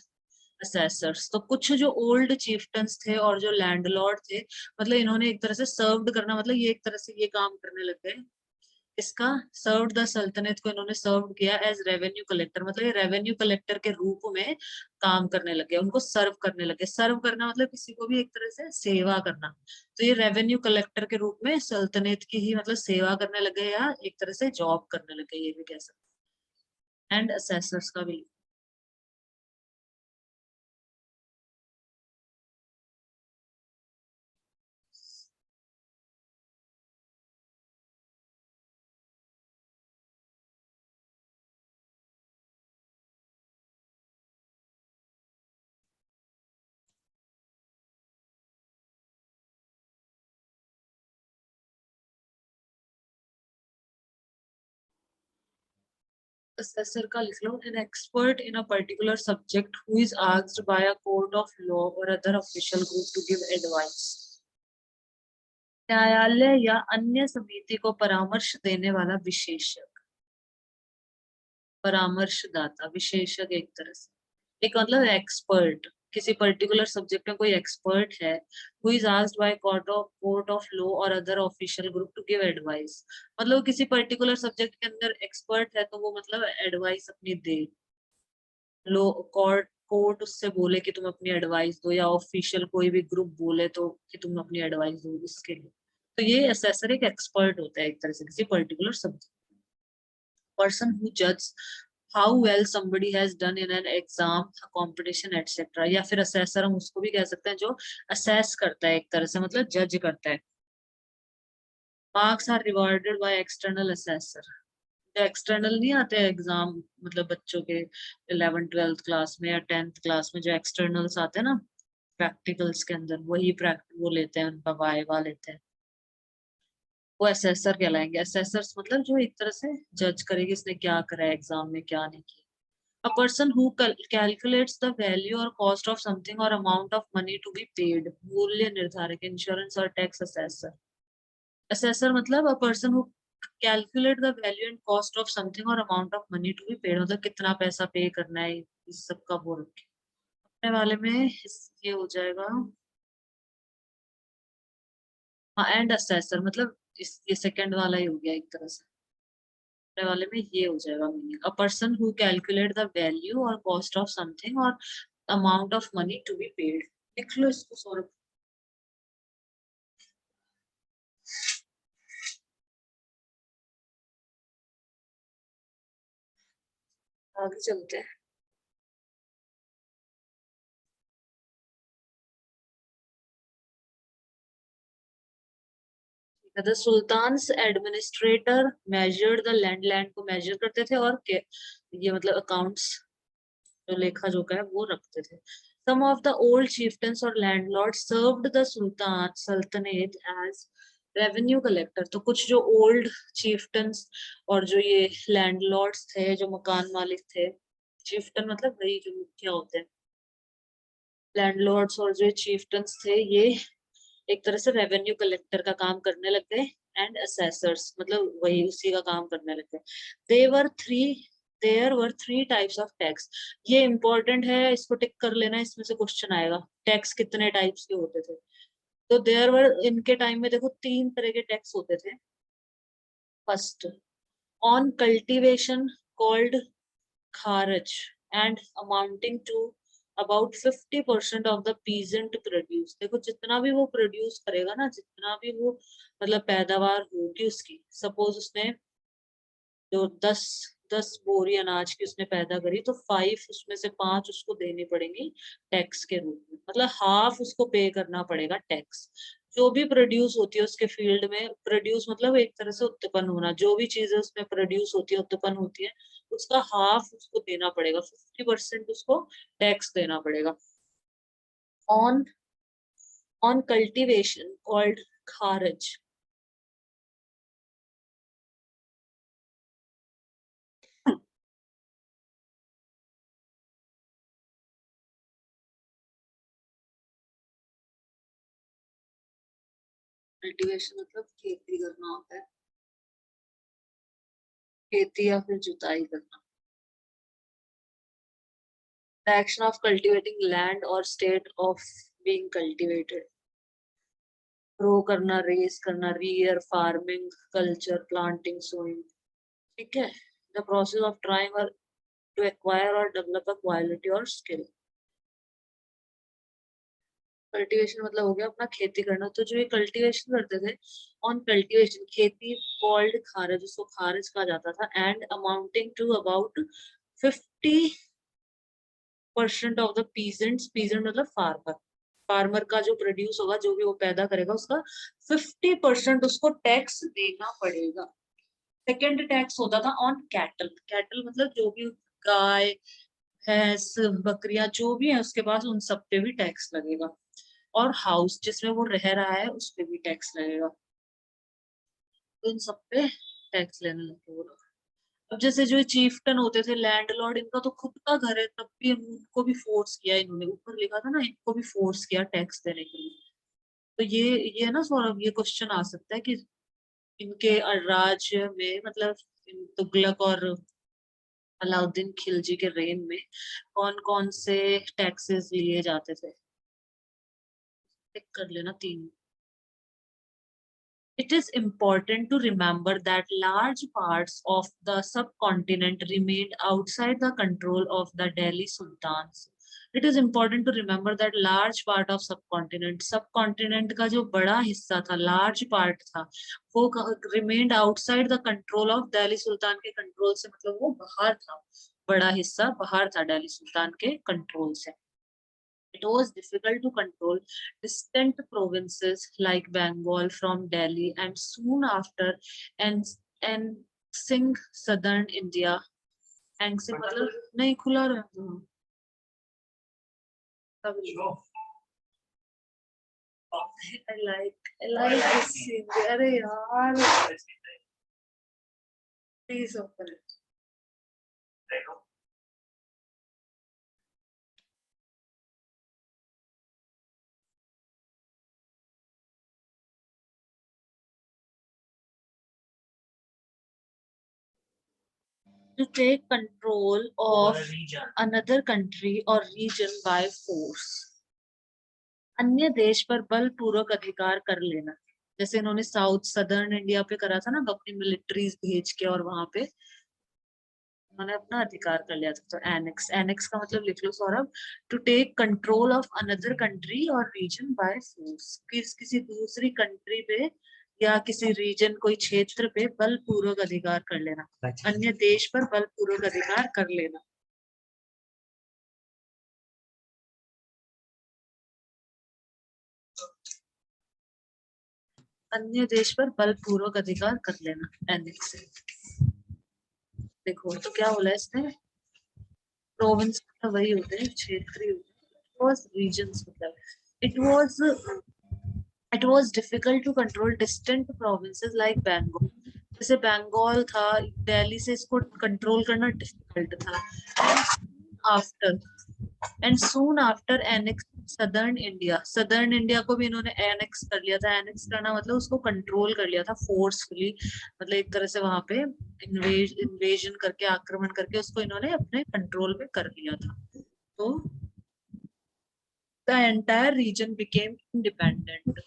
Speaker 1: assessors। तो कुछ जो ओल्ड chieftains थे और जो लैंडलॉर्ड थे, मतलब इन्होंने एक तरह से सर्व्ड करना, मतलब ये एक तरह से ये काम करने लग गए। इसका सर्व्ड द सल्तनत को इन्होंने सर्व किया एज रेवेन्यू कलेक्टर, मतलब ये रेवेन्यू कलेक्टर के रूप में काम करने लगे, उनको सर्व करने लगे। सर्व करना मतलब किसी को भी एक तरह से सेवा करना, तो ये रेवेन्यू कलेक्टर के रूप में सल्तनत की ही मतलब सेवा करने लगे, या एक तरह से जॉब करने लगे, ये भी कह सकते। एंड असेसर्स का भी। assessor का लिख लो, an expert in a particular subject who is asked by a court of law or other official group to give advice। न्यायालय या अन्य समिति को परामर्श देने वाला विशेषज्ञ, परामर्शदाता, विशेषज्ञ एक तरह से। एक मतलब एक्सपर्ट, किसी पर्टिकुलर सब्जेक्ट में कोई एक्सपर्ट है, who is asked by court of law or other official group to give advice। मतलब किसी पर्टिकुलर सब्जेक्ट के अंदर एक्सपर्ट है, तो वो मतलब एडवाइस अपनी दे। लो कोर्ट उससे बोले कि तुम अपनी एडवाइस दो, या ऑफिशियल कोई भी ग्रुप बोले तो कि तुम अपनी एडवाइस दो इसके लिए। तो ये असेसर एक एक्सपर्ट होता है एक तरह से किसी पर्टिकुलर सब्जेक्ट। पर्सन हु जज how well somebody has done in an exam, a competition etc। या फिर असेसर हम उसको भी कह सकते हैं जो असेस करता है, एक तरह से मतलब जज करता है। Marks are rewarded by external assessor. जो एक्सटर्नल नहीं आते एग्जाम, मतलब बच्चों के 11th 12th क्लास में या 10th क्लास में जो एक्सटर्नल्स आते हैं ना प्रैक्टिकल्स के अंदर, वही वो लेते हैं, उनका वाइवा लेते हैं, वो असेसर कहलाएंगे। असेसर्स मतलब जो एक तरह से जज करेगी इसने क्या करा है एग्जाम में, क्या नहीं किया। A person who calculates the value or cost of something or amount of money to be paid, मूल्य निर्धारक, इंश्योरेंस और टैक्स असेसर। असेसर मतलब a person who calculate the value and cost of something or amount of money to be paid, मतलब कितना पैसा पे करना है, इस सब का वो रखे। अपने वाले में ये हो जाएगा। हाँ, एंड असेसर मतलब ये सेकंड वाला ही हो गया एक तरह से। अपने वाले में ये हो जाएगा meaning, a person who calculate the value और कॉस्ट ऑफ समथिंग और amount of money to be paid. लिख लो इसको सौरभ। आगे चलते हैं। The sultan's administrator measured the land को मेजर करते थे और ये मतलब अकाउंट्स जो लेखा जोखा है वो रखते थे। Some of the old chieftains और landlords served the sultanate as revenue collector। तो कुछ जो old chieftains और जो ये landlords थे, जो मकान मालिक थे, chieftain मतलब वही जो मुखिया होते हैं, landlords और जो chieftains थे, ये एक तरह से रेवेन्यू कलेक्टर का काम करने लग गए एंड असेसर्स मतलब वही उसी का काम करने लग गए। There were three types of tax. ये इंपॉर्टेंट है, इसको टिक कर लेना, इसमें से क्वेश्चन आएगा टैक्स कितने टाइप्स के होते थे। तो देयर वर, इनके टाइम में देखो 3 तरह के टैक्स होते थे। First, on cultivation called kharaj and amounting to about 50% of the peasant produce. देखो जितना भी वो प्रोड्यूस करेगा ना, जितना भी वो मतलब पैदावार होगी उसकी, सपोज उसने जो 10 बोरी अनाज की उसने पैदा करी, तो 5 उसमें से 5 उसको देनी पड़ेगी टैक्स के रूप में, मतलब हाफ उसको पे करना पड़ेगा टैक्स। जो भी प्रोड्यूस होती है उसके फील्ड में, प्रोड्यूस मतलब एक तरह से उत्पन्न होना, जो भी चीजें उसमें प्रोड्यूस होती है, उत्पन्न होती है, उसका हाफ उसको देना पड़ेगा, 50% उसको टैक्स देना पड़ेगा। On on cultivation called kharaj. Cultivation मतलब खेती करना होता है, खेती या फिर जुताई करना। The action of cultivating land or state of being cultivated। Grow करना, रेस करना, rear, farming, culture, planting, sowing. ठीक है। द प्रोसेस ऑफ ट्राइंग और टू एक्वायर और डेवलप अ क्वालिटी और स्किल। कल्टीवेशन मतलब हो गया अपना खेती करना। तो जो ये कल्टीवेशन करते थे, ऑन कल्टीवेशन खेती कॉल्ड खारज, उसको खारज कहा जाता था, and amounting to about 50% of the peasants. Peasant मतलब फार्मर, फार्मर का जो प्रोड्यूस होगा, जो भी वो पैदा करेगा, उसका 50% उसको टैक्स देना पड़ेगा। सेकेंड टैक्स होता था ऑन कैटल। कैटल मतलब जो भी गाय, भैंस, बकरियां जो भी है उसके पास, उन सब पे भी टैक्स लगेगा। और हाउस जिसमें वो रह रहा है उस पे भी टैक्स लगेगा। तो इन सब पे टैक्स लेने लगे वो लोग। अब जैसे जो चीफटन होते थे, लैंडलॉर्ड, इनका तो खुद का घर है, तब भी उनको भी फोर्स किया इन्होंने, ऊपर लिखा था ना, इनको भी फोर्स किया टैक्स देने के लिए। तो ये ना सौरभ, ये क्वेश्चन आ सकता है कि इनके राज्य में मतलब तुगलक और अलाउद्दीन खिलजी के रेन में कौन कौन से टैक्सेस लिए जाते थे। टिक कर लेना 3। It is important to remember that large parts of the subcontinent remained outside the control of the Delhi Sultans. It is important to remember that large part of subcontinent का जो बड़ा हिस्सा था, large part था, वो remained outside the control of Delhi Sultan के control से, मतलब वो बाहर था, बड़ा हिस्सा बाहर था दिल्ली सुल्तान के कंट्रोल से। It was difficult to control distant provinces like Bengal from Delhi, and soon after annexing southern India। annexing मतलब नहीं खुला रहता। I like this scene। अरे यार please open it. To take control of another country or region by force। अन्य देश पर बलपूर्वक अधिकार कर लेना। जैसे इन्होंने साउथ सदर्न इंडिया पे करा था ना, अपनी मिलिट्रीज भेज के, और वहां पे उन्होंने अपना अधिकार कर लिया था। तो एनेक्स, एनेक्स का मतलब लिख लो Saurabh, to take control of another country और रीजन बाय फोर्स। किसी दूसरी कंट्री पे या किसी रीजन, कोई क्षेत्र पे बलपूर्वक अधिकार कर लेना, अन्य देश पर बलपूर्वक अधिकार कर लेना। अन्य देश पर बलपूर्वक अधिकार कर लेना, एनेक्स। देखो तो क्या बोला इसने, प्रोविंस मतलब वही होते हैं, क्षेत्रीय, was regions मतलब it was difficult to control distant provinces like Bengal. जैसे बंगाल था, दिल्ली से इसको कंट्रोल करना डिफिकल्ट था। After and soon after annex southern India को भी इन्होंने एनेक्स कर लिया था। एनेक्स करना मतलब उसको कंट्रोल कर लिया था फोर्सफुली, मतलब एक तरह से वहां पे इन्वेजन करके, आक्रमण करके उसको इन्होंने अपने कंट्रोल में कर लिया था। तो the entire reason became independent,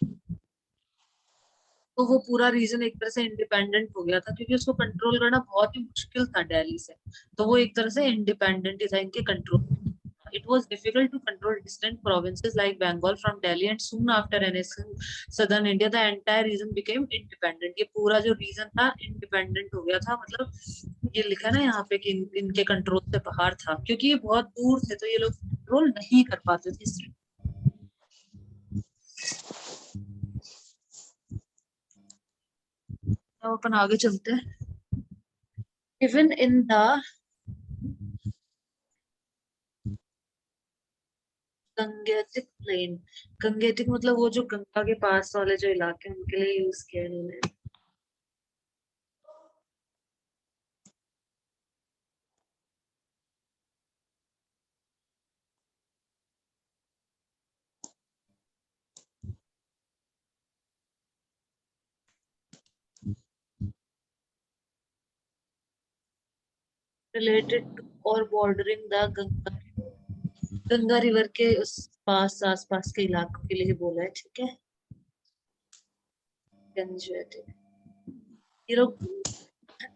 Speaker 1: तो वो पूरा रीजन एक तरह से इंडिपेंडेंट हो गया था, क्योंकि उसको कंट्रोल करना बहुत ही मुश्किल था दिल्ली से, तो वो एक तरह से इंडिपेंडेंट ही था इनके control. It was difficult to control distant provinces like Bengal from Delhi, and soon after annexing southern India, the entire region became independent. ये पूरा जो रीजन था इंडिपेंडेंट हो गया था, मतलब ये लिखा ना यहाँ पे कि इनके कंट्रोल से बाहर था, क्योंकि ये बहुत दूर थे तो ये लोग कंट्रोल नहीं कर पाते थे इसलिए। तो अपन आगे चलते हैं। Even in the Gangetic plain, Gangetic मतलब वो जो गंगा के पास वाले जो इलाके हैं उनके लिए यूज किया इन्होंने। रिलेटेड टू और bordering the Ganga, Ganga river के उस पास आसपास के इलाकों के लिए बोला है, ठीक है। गंजेटिक, ये लोग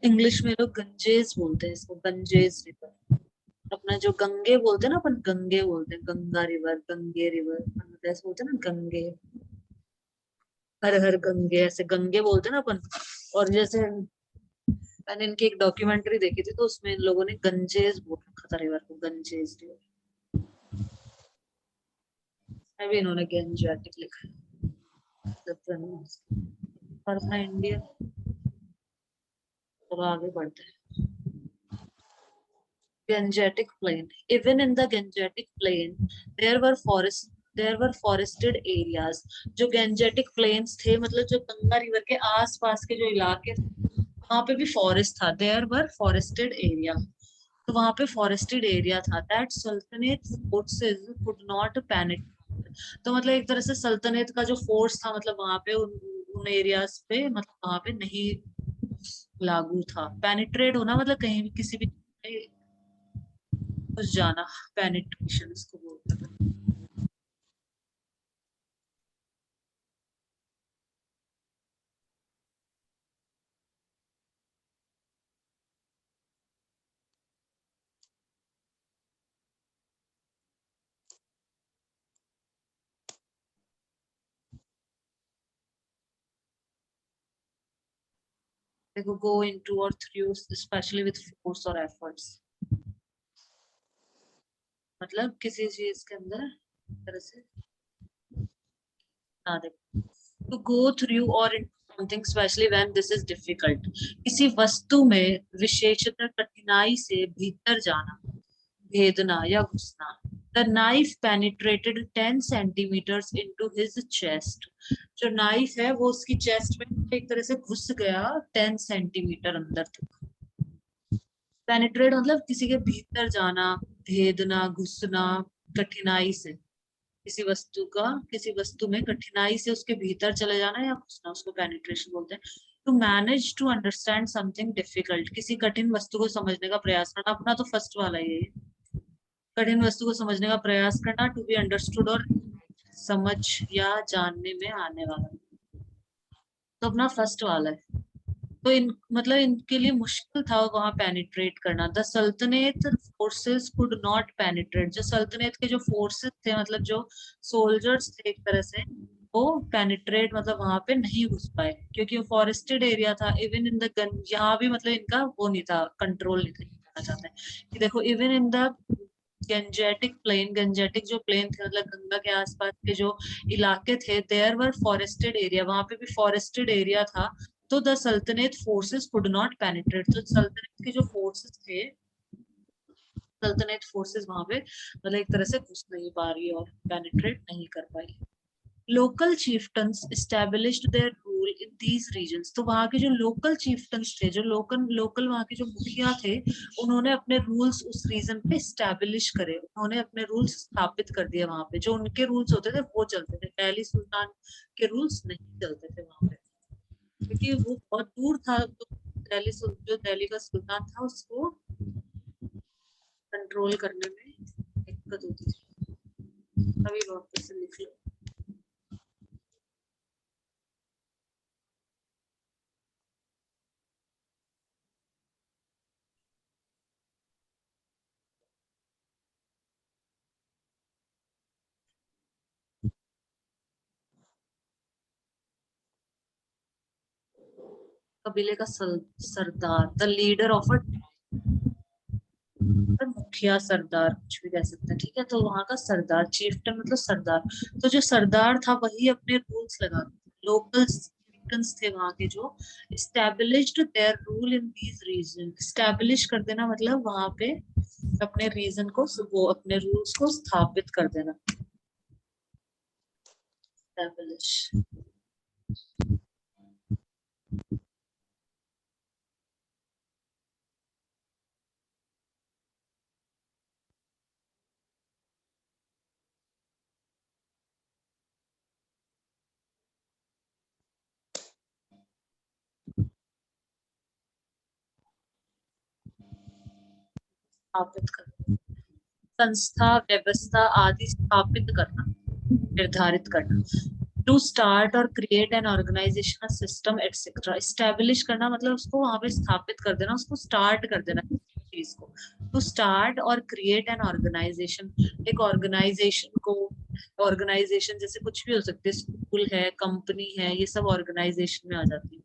Speaker 1: इंग्लिश में लोग गंजेस बोलते हैं इसको, गंजेस रिवर। अपना जो गंगे बोलते हैं ना, अपन गंगे बोलते हैं, गंगा रिवर, गंगे रिवर, ऐसे बोलते हैं ना गंगे, हर हर गंगे, ऐसे गंगे बोलते हैं ना अपन। और जैसे मैंने इनकी एक डॉक्यूमेंट्री देखी थी तो उसमें इन लोगों ने गंजेस बोल रखा था रिवर को, गंजेस रिवर। अभी इन्होंने गंजेटिक लिखा है। और अपना इंडिया, तो आगे बढ़ते हैं। Gangetic Plain. Even in the Gangetic Plain, there were forests. There were forested areas. जो Gangetic Plains थे, मतलब जो गंगा रिवर के आसपास के जो इलाके थे, वहां पे भी फॉरेस्ट था। There were forested area. तो वहां पे forested area था। That Sultanate forces could not penetrate. तो मतलब एक तरह से सल्तनत का जो फोर्स था, मतलब वहां पे उन एरियाज पे, मतलब वहां पे नहीं लागू था। पेनिट्रेट होना मतलब कहीं भी किसी भी घुस जाना, पेनिट्रेशन इसको बोलते हैं। देखो, go into or through, especially with force or efforts, मतलब किसी चीज के अंदर तरह से ना देखो। to go through or into something, especially when this is difficult, किसी वस्तु में विशेषतः कठिनाई से भीतर जाना, भेदना या घुसना। The knife penetrated 10 centimeters into his chest. जो नाइफ है वो उसकी चेस्ट में एक तरह से घुस गया 10 सेंटीमीटर अंदर तक। पेनिट्रेट मतलब किसी के भीतर जाना, भेदना, घुसना, कठिनाई से, किसी वस्तु का किसी वस्तु में कठिनाई से उसके भीतर चले जाना या घुसना, उसको पेनिट्रेशन बोलते हैं। To manage to understand something difficult, किसी कठिन वस्तु को समझने का प्रयास करना। अपना तो फर्स्ट वाला ये, कठिन वस्तु को समझने का प्रयास करना। टू बी अंडरस्टूड, और समझ या जानने में आने वाला, तो अपना फर्स्ट वाला है। तो इन मतलब इनके लिए मुश्किल था वहां पेनिट्रेट करना। द सल्तनत फोर्सेस कुड नॉट पेनिट्रेट, जो सल्तनत के जो फोर्सेस थे, मतलब जो सोल्जर्स थे एक तरह से, वो पेनिट्रेट मतलब वहां पे नहीं घुस पाए, क्योंकि वो फॉरेस्टेड एरिया था। इवन इन द गन, यहाँ भी मतलब इनका वो नहीं था, कंट्रोल नहीं था, कहना चाहते हैं कि देखो even in the Gangetic plain, Gangetic जो प्लेन थे मतलब गंगा के आसपास के जो इलाके थे, देयर वर फॉरेस्टेड एरिया, वहां पे भी फॉरेस्टेड एरिया था, तो द सल्तनत फोर्सेस कुड नॉट पेनिट्रेट, तो सल्तनत के जो फोर्सेस थे, सल्तनत फोर्सेस वहां पे मतलब एक तरह से घुस नहीं पा रही और पेनिट्रेट नहीं कर पाई। Local chieftains established their rule in these regions, तो वहां के जो लोकल chieftains थे, जो लोकल वहां के जो मुखिया थे, उन्होंने अपने रूल्स उस रीजन पे स्टैब्लिश करे, उन्होंने अपने रूल्स स्थापित कर दिए वहां पे, जो उनके रूल्स होते थे वो चलते थे, दिल्ली सुल्तान के रूल्स नहीं चलते थे वहां पे, क्योंकि वो बहुत दूर था, तो जो दिल्ली का सुल्तान था उसको कंट्रोल करने में दिक्कत होती थी। अभी वापस से लिख लो। कबीले का सरदार, द लीडर ऑफ अ, मुखिया सरदार कुछ भी कह सकते हैं, ठीक है, तो वहां का सरदार, चीफ्टन मतलब सरदार, तो जो सरदार था वही अपने रूल्स लगा, लोकल चिफ्टन्स थे वहां के जो established their rule in these region, establish कर देना मतलब वहां पे अपने रीजन को, वो अपने रूल्स को स्थापित कर देना, स्टैब्लिश। स्थापित करना, संस्था व्यवस्था आदि स्थापित करना, निर्धारित करना, टू स्टार्ट और create an organisation system etcetera, establish करना मतलब उसको वहां पे स्थापित कर देना, उसको स्टार्ट कर देना चीज को, टू स्टार्ट और क्रिएट एन ऑर्गेनाइजेशन, एक ऑर्गेनाइजेशन को, ऑर्गेनाइजेशन जैसे कुछ भी हो सकते है, स्कूल है, कंपनी है, ये सब ऑर्गेनाइजेशन में आ जाती है,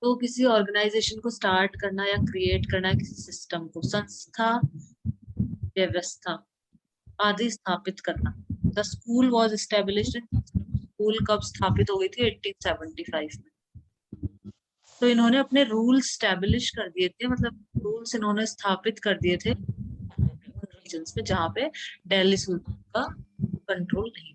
Speaker 1: तो किसी ऑर्गेनाइजेशन को स्टार्ट करना या क्रिएट करना, किसी सिस्टम को, संस्था व्यवस्था आदि स्थापित करना, the school was established, school कब स्थापित हो गई थी, 1875 में, तो इन्होंने अपने रूल्स स्टैब्लिश कर दिए थे, मतलब रूल्स इन्होंने स्थापित कर दिए थे उन रीजन्स में जहाँ पे दिल्ली सुल्तान का कंट्रोल नहीं।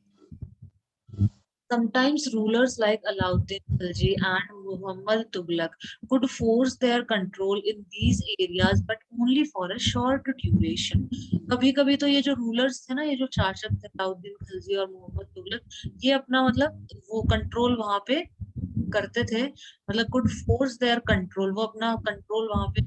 Speaker 1: Sometimes rulers like Alauddin Khilji and Muhammad Tughlaq could force their control in these areas, but only for a short duration. कभी कभी तो ये जो रूलर्स थे ना, ये जो शासक थे अलाउद्दीन खिलजी और मोहम्मद तुगलक, ये अपना मतलब वो कंट्रोल वहां पे करते थे, मतलब कुड फोर्स देयर कंट्रोल, वो अपना कंट्रोल वहां पे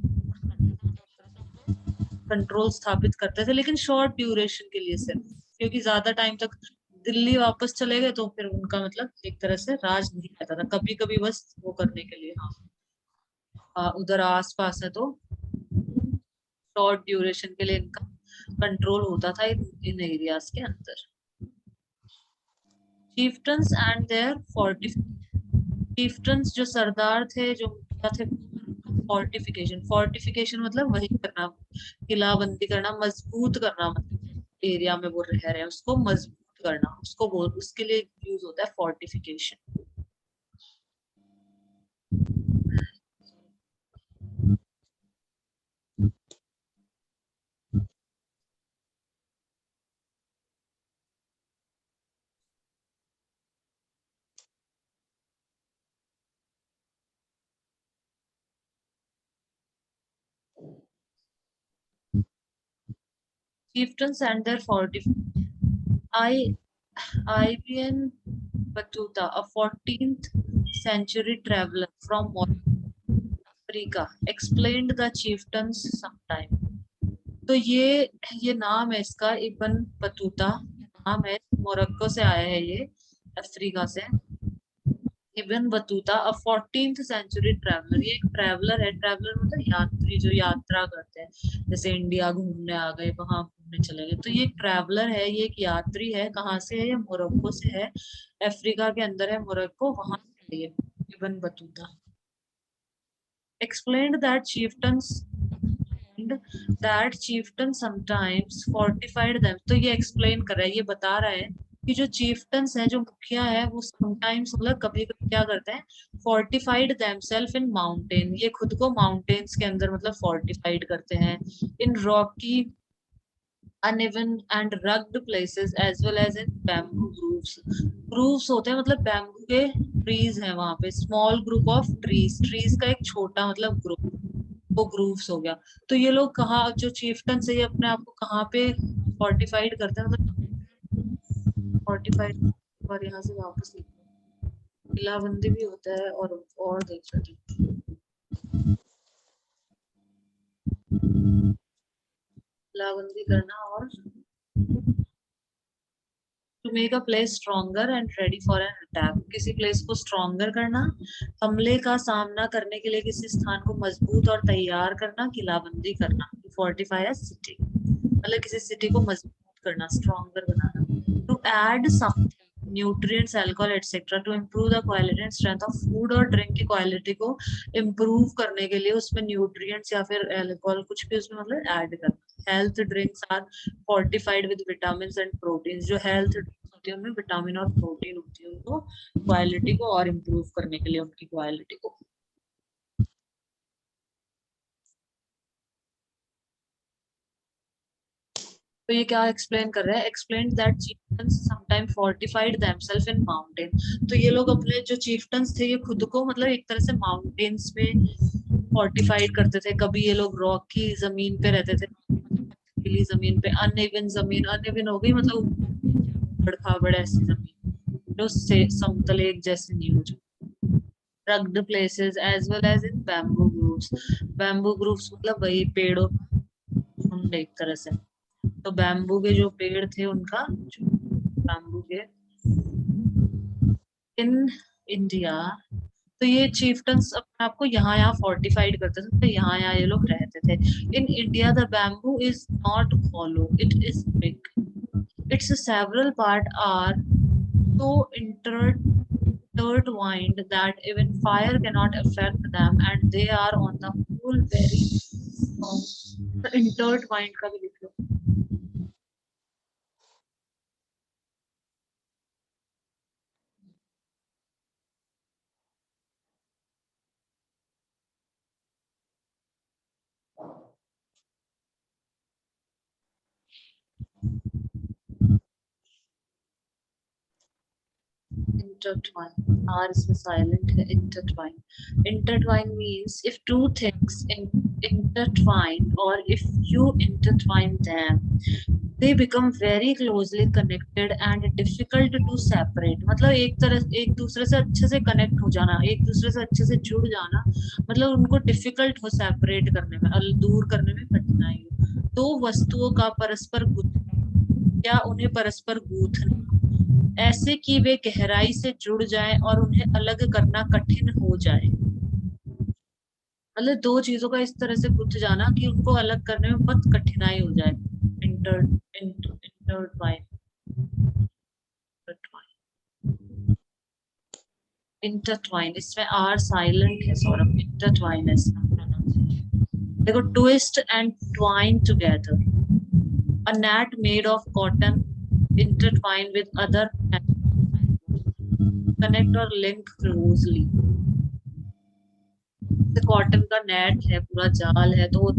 Speaker 1: कंट्रोल स्थापित करते थे, लेकिन शॉर्ट ड्यूरेशन के लिए सिर्फ, क्योंकि ज्यादा टाइम तक दिल्ली वापस चले गए तो फिर उनका मतलब एक तरह से राज नहीं रहता था, कभी कभी बस वो करने के लिए, हाँ उधर आस पास है तो शॉर्ट ड्यूरेशन के लिए इनका कंट्रोल होता था इन एरियाज के अंदर। चीफ्टन्स एंड देयर फोर्टिफिकेशन, चीफ्टन्स जो सरदार थे, जो मुखिया थे, फोर्टिफिकेशन, फोर्टिफिकेशन मतलब वही करना, किलाबंदी करना, मजबूत करना, मतलब एरिया में वो रह रहे हैं उसको मजबूत करना, उसको बोल, उसके लिए यूज होता है fortification. chieftains and their fortifications. Ibn Battuta, a 14th century traveler from Africa, explained the chieftains sometime. तो ये नाम है इसका, इब्न बतूता नाम है, मोरक्को से आया है ये, अफ्रीका से। इब्न बतूता अ 14th सेंचुरी ट्रैवलर, ये एक ट्रैवलर है, ट्रैवलर मतलब यात्री जो यात्रा करते हैं, जैसे इंडिया घूमने आ गए, वहां घूमने चले गए, तो ये एक ट्रैवलर है, ये एक यात्री है, कहाँ से है, ये मोरक्को से है, अफ्रीका के अंदर है मोरक्को, वहां से है ये Ibn Battuta. Explained that chieftains that chieftain sometimes fortified them. तो ये explain कर रहा है, ये बता रहा है कि जो chieftains हैं, जो मुखिया है, वो sometimes मतलब कभी कभी क्या करते हैं, fortified themselves in mountain, ये खुद को mountains के अंदर मतलब fortified करते हैं, in rocky uneven and rugged places as well as in bamboo groves. Groves होते हैं मतलब bamboo के trees हैं वहां पे, small group of trees का एक छोटा मतलब group, वो ग्रूव्स हो गया। तो ये लोग कहाँ, जो चीफ्टन से ये अपने आप को कहाँ पे फोर्टिफाइड करते हैं, मतलब फोर्टिफाइड, और यहाँ से वापस किलाबंदी भी होता है, और देख रहे थे किलाबंदी करना, और to make a place stronger and ready for an attack, किसी प्लेस को स्ट्रॉन्गर करना, हमले का सामना करने के लिए किसी स्थान को मजबूत और तैयार करना, किलाबंदी करना, फोर्टिफाई अ सिटी, मतलब किसी सिटी को मजबूत करना, स्ट्रॉन्गर बनाना। To add something, nutrients, alcohol etcetera, to improve the quality and strength of food, और ड्रिंक की क्वालिटी को इम्प्रूव करने के लिए उसमें न्यूट्रिएंट्स या फिर अल्कोहल कुछ भी उसमें मतलब ऐड करना। Health drinks are fortified with vitamin and protein, जो हेल्थ ड्रिंक्स होती है उनमें विटामिन और प्रोटीन होती है, उनको क्वालिटी को और इम्प्रूव करने के लिए उनकी क्वालिटी को। तो ये क्या एक्सप्लेन कर रहा है, explain that chieftains sometimes fortified themselves in mountain, तो ये लोग अपने जो chieftains थे, ये खुद को मतलब एक तरह से माउंटेन्स में फोर्टिफाइड करते थे, कभी ये लोग रॉक की जमीन पे रहते थे, पथरीली जमीन पे, अनइवन जमीन, अनइवन हो गई मतलब बड़खाबड़ ऐसी जमीन जो से समतल एक जैसी नहीं हो जाए। rugged places as well as in bamboo groves, bamboo groves मतलब वही पेड़ों झुंड एक तरह से, तो बैम्बू के जो पेड़ थे उनका, बैम्बू के इन इंडिया, तो ये चिeftains अपने आप को यहाँ फोर्टिफाइड करते थे, तो यहाँ ये लोग रहते थे। इन India the bamboo is not hollow, it is big, its several part are so intertwined that even fire cannot affect them, and they are on the whole very intertwined का भी लिख लो। Intertwine, R is silent है, intertwine. Intertwine means if two things intertwine, or if you intertwine them, they become very closely connected and difficult to separate. मतलब एक दूसरे से अच्छे से कनेक्ट हो जाना, एक दूसरे से अच्छे से जुड़ जाना, मतलब उनको डिफिकल्ट हो सेपरेट करने में, दूर करने में कठिनाई हो। दो वस्तुओं का परस्पर या उन्हें परस्पर गूंथना, ऐसे कि वे गहराई से जुड़ जाएं और उन्हें अलग करना कठिन हो जाए, मतलब दो चीजों का इस तरह से गुंथ जाना कि उनको अलग करने में बहुत कठिनाई हो जाए। इंटर इंटरट्वाइन, इंटरट्वाइन, इसमें आर साइलेंट है सौरभ, इंटरट्वाइन है इसका प्रोनाउंसिएशन। देखो, twist and twine together, a net made of cotton intertwined with other connect or link closely. Cotton का नेट है, पूरा जाल है, तो वो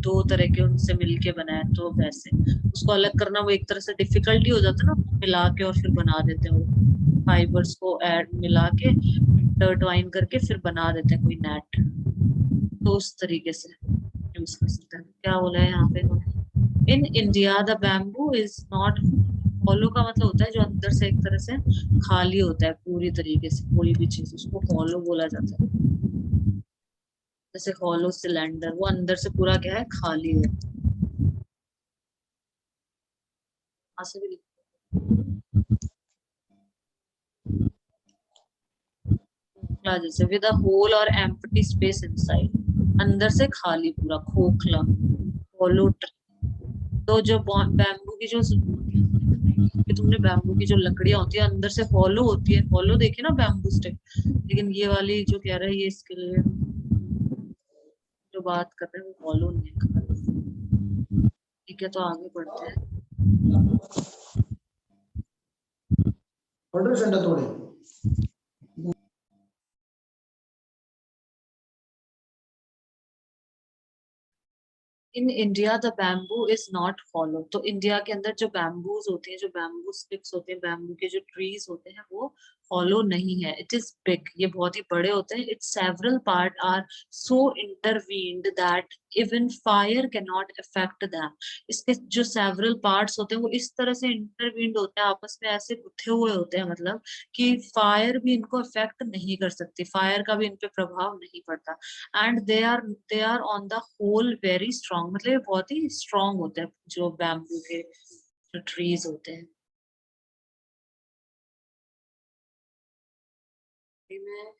Speaker 1: दो तरह के उनसे मिलके बना है, तो वैसे उसको अलग करना वो एक तरह से डिफिकल्टी हो जाता है ना, मिला के और फिर बना देते हैं, वो फाइबर्स को ऐड मिला के इंटरट्वाइन करके फिर बना देते हैं कोई नेट, तो उस तरीके से यूज कर सकते हैं। क्या बोला है यहाँ पे, इन India the bamboo is not hollow का मतलब होता है जो अंदर से एक तरह से खाली होता है पूरी तरीके से, कोई भी चीज उसको hollow बोला जाता है। जैसे hollow सिलेंडर, वो अंदर से पूरा क्या है, खाली है। ऐसे भी खोखला जैसे, विद अ होल और एम्प्टी स्पेस इनसाइड, अंदर से खाली पूरा खोखला, hollow ट्री। तो जो बैम्बू की जो तुमने बैम्बू की जो लकड़ियां होती है अंदर से हॉलो होती है, हॉलो देखी ना बैम्बू स्टिक, लेकिन ये वाली जो कह रहा है ये इसके लिए जो बात कर रहे हैं वो हॉलो नहीं है। ठीक है, तो आगे बढ़ते हैं। इन India the bamboo is not follow. तो इंडिया के अंदर जो बैम्बूज होते हैं, जो बैम्बू स्टिक्स होते हैं, बैम्बू के जो ट्रीज होते हैं, वो फॉलो नहीं है। इट इज बिग, ये बहुत ही बड़े होते हैं। It's several part are so intertwined that even fire can not affect them. इसके जो सेवरल पार्ट्स होते हैं वो इस तरह से इंटरवीन्ड होते हैं, आपस में ऐसे गुथे हुए होते हैं, मतलब कि फायर भी इनको अफेक्ट नहीं कर सकती, फायर का भी इन पे प्रभाव नहीं पड़ता। And they are on the whole very strong, मतलब ये बहुत ही स्ट्रॉन्ग होते हैं जो बैम्बू के जो ट्रीज होते हैं। में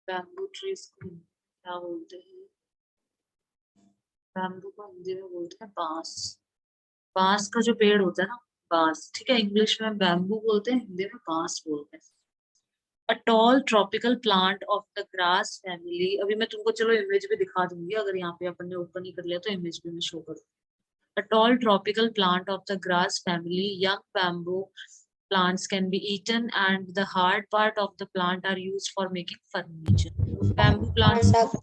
Speaker 1: बैम्बू ट्रीज को क्या बोलते हैं? बैम्बू को हिंदी में बोलते हैं बांस। बांस का जो पेड़ होता है ना, बांस, ठीक है, इंग्लिश में बैम्बू बोलते हैं, हिंदी में बांस बोलते हैं। A tall tropical plant of the grass family. अभी मैं तुमको चलो इमेज भी दिखा दूंगी, अगर यहाँ पे अपन ने ओपन ही कर लिया तो इमेज भी मैं शो करूँ। A tall tropical plant of the grass family, young bamboo plants can be eaten and the hard part of the plant are used for making furniture. Bamboo plants
Speaker 2: पांडा
Speaker 1: को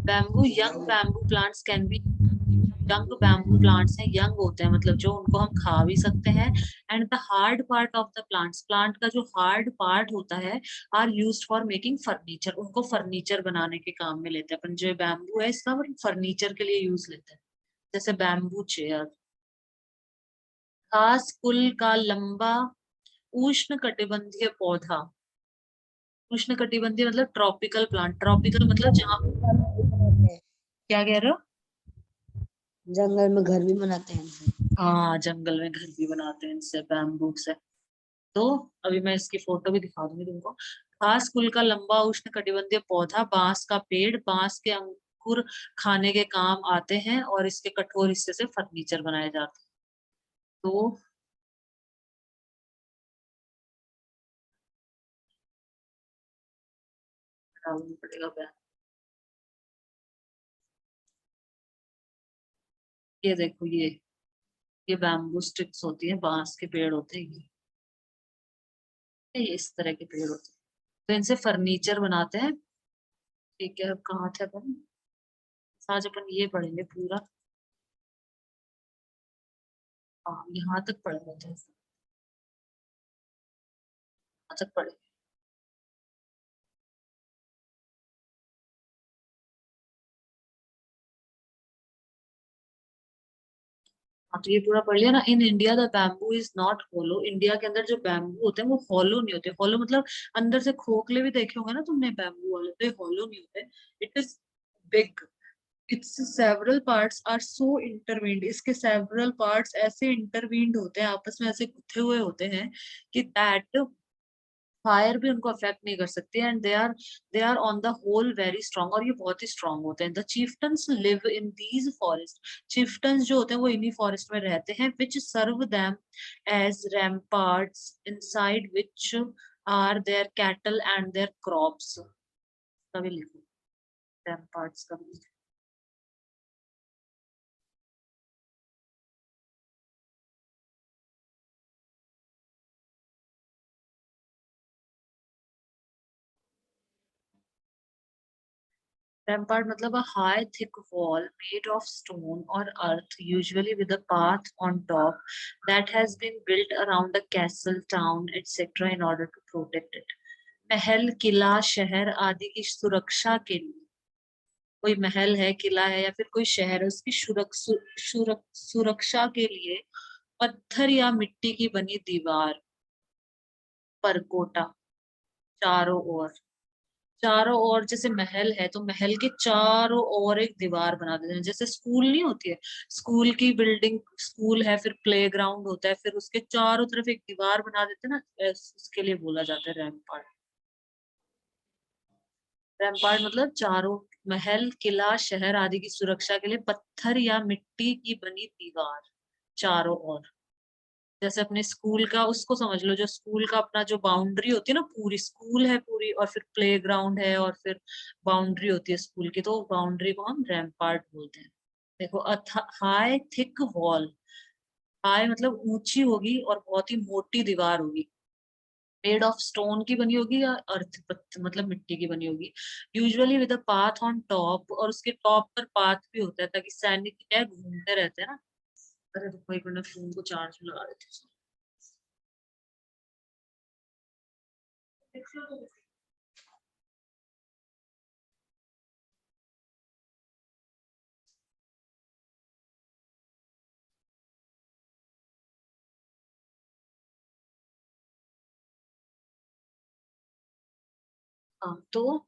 Speaker 1: bamboo. Young bamboo plants can be, young bamboo plants हैं, young होते हैं मतलब जो उनको हम खा भी सकते हैं। And the hard part of the plants, plant का जो हार्ड पार्ट होता है, are used for making furniture, उनको फर्नीचर बनाने के काम में लेते हैं अपन। जो बैम्बू है इसका मतलब फर्नीचर के लिए यूज लेते हैं, जैसे बैम्बू चेयर। घास कुल का लंबा उष्ण कटिबंधीय पौधा, उष्ण कटिबंधीय मतलब ट्रॉपिकल प्लांट, ट्रॉपिकल मतलब जहाँ, क्या कह रहे हो?
Speaker 2: जंगल में घर भी बनाते हैं इनसे।
Speaker 1: हाँ, जंगल में घर भी बनाते हैं इनसे, बैम्बू से। तो अभी मैं इसकी फोटो भी दिखा दूंगी तुमको। घास कुल का लंबा उष्ण कटिबंधीय पौधा, बांस का पेड़, बांस के अंकुर खाने के काम आते हैं और इसके कठोर हिस्से से फर्नीचर बनाए जाते हैं। तो डालना पड़ेगा बैग। ये देखो, ये बैम्बू स्टिक्स होती है, बांस के पेड़ होते हैं ये इस तरह के पेड़ होते हैं, तो इनसे फर्नीचर बनाते हैं। ठीक है, अब कहाँ थे अपन? आज अपन ये पढ़ेंगे पूरा। हाँ, यहाँ तक पढ़ लेते हैं, यहाँ तक पढ़े। हाँ, तो ये पूरा पढ़ लिया ना। In India the bamboo is not hollow. India के अंदर जो बैम्बू होते हैं वो होलो नहीं होते। होलो मतलब अंदर से खोखले भी देखे होंगे ना तुमने बैम्बू वाले, तो ये होलो नहीं होते। It is big, it's several parts are so intertwined. इसके सेवरल पार्ट्स ऐसे इंटरवीन्ड होते हैं, आपस में ऐसे गुथे हुए होते हैं कि दैट फायर भी उनको अफेक्ट नहीं कर सकती। And they are on the whole very strong, और ये बहुत ही स्ट्रॉन्ग होते हैं। The chieftains live in these forest. Chieftains जो होते हैं वो इन्हीं फॉरेस्ट में रहते हैं, which serve them as ramparts inside which are their cattle and their crops. का भी लिखो, रैम्पार्ट्स का भी। Rampart मतलब a high thick wall made of stone or earth, usually with a path on top, that has been built around a castle, town, etc. in order to protect it. महल, किला, शहर आदि की सुरक्षा के लिए, कोई महल है, किला है या फिर कोई शहर है, उसकी सुरक्षा के लिए पत्थर या मिट्टी की बनी दीवार, परकोटा, चारों ओर, चारों ओर। जैसे महल है तो महल के चारों ओर एक दीवार बना देते हैं, जैसे स्कूल नहीं होती है, स्कूल की बिल्डिंग, स्कूल है फिर प्ले ग्राउंड होता है, फिर उसके चारों तरफ एक दीवार बना देते हैं ना, उसके लिए बोला जाता है रैम्पार्ट। रैम्पार्ट मतलब चारों, महल, किला, शहर आदि की सुरक्षा के लिए पत्थर या मिट्टी की बनी दीवार, चारों ओर। जैसे अपने स्कूल का उसको समझ लो, जो स्कूल का अपना जो बाउंड्री होती है ना, पूरी स्कूल है पूरी, और फिर प्ले ग्राउंड है, और फिर बाउंड्री होती है स्कूल की, तो बाउंड्री को हम रैम्पार्ट बोलते हैं। देखो, हाई थिक वॉल, हाई मतलब ऊंची होगी और बहुत ही मोटी दीवार होगी, मेड ऑफ स्टोन की बनी होगी या अर्थ मतलब मिट्टी की बनी होगी, usually with a path on top, और उसके टॉप पर पाथ भी होता है ताकि सैनिक क्या है, घूमते रहते हैं ना। अरे रुको एक मिनट, फोन को चार्ज में लगा देते हैं। हाँ, तो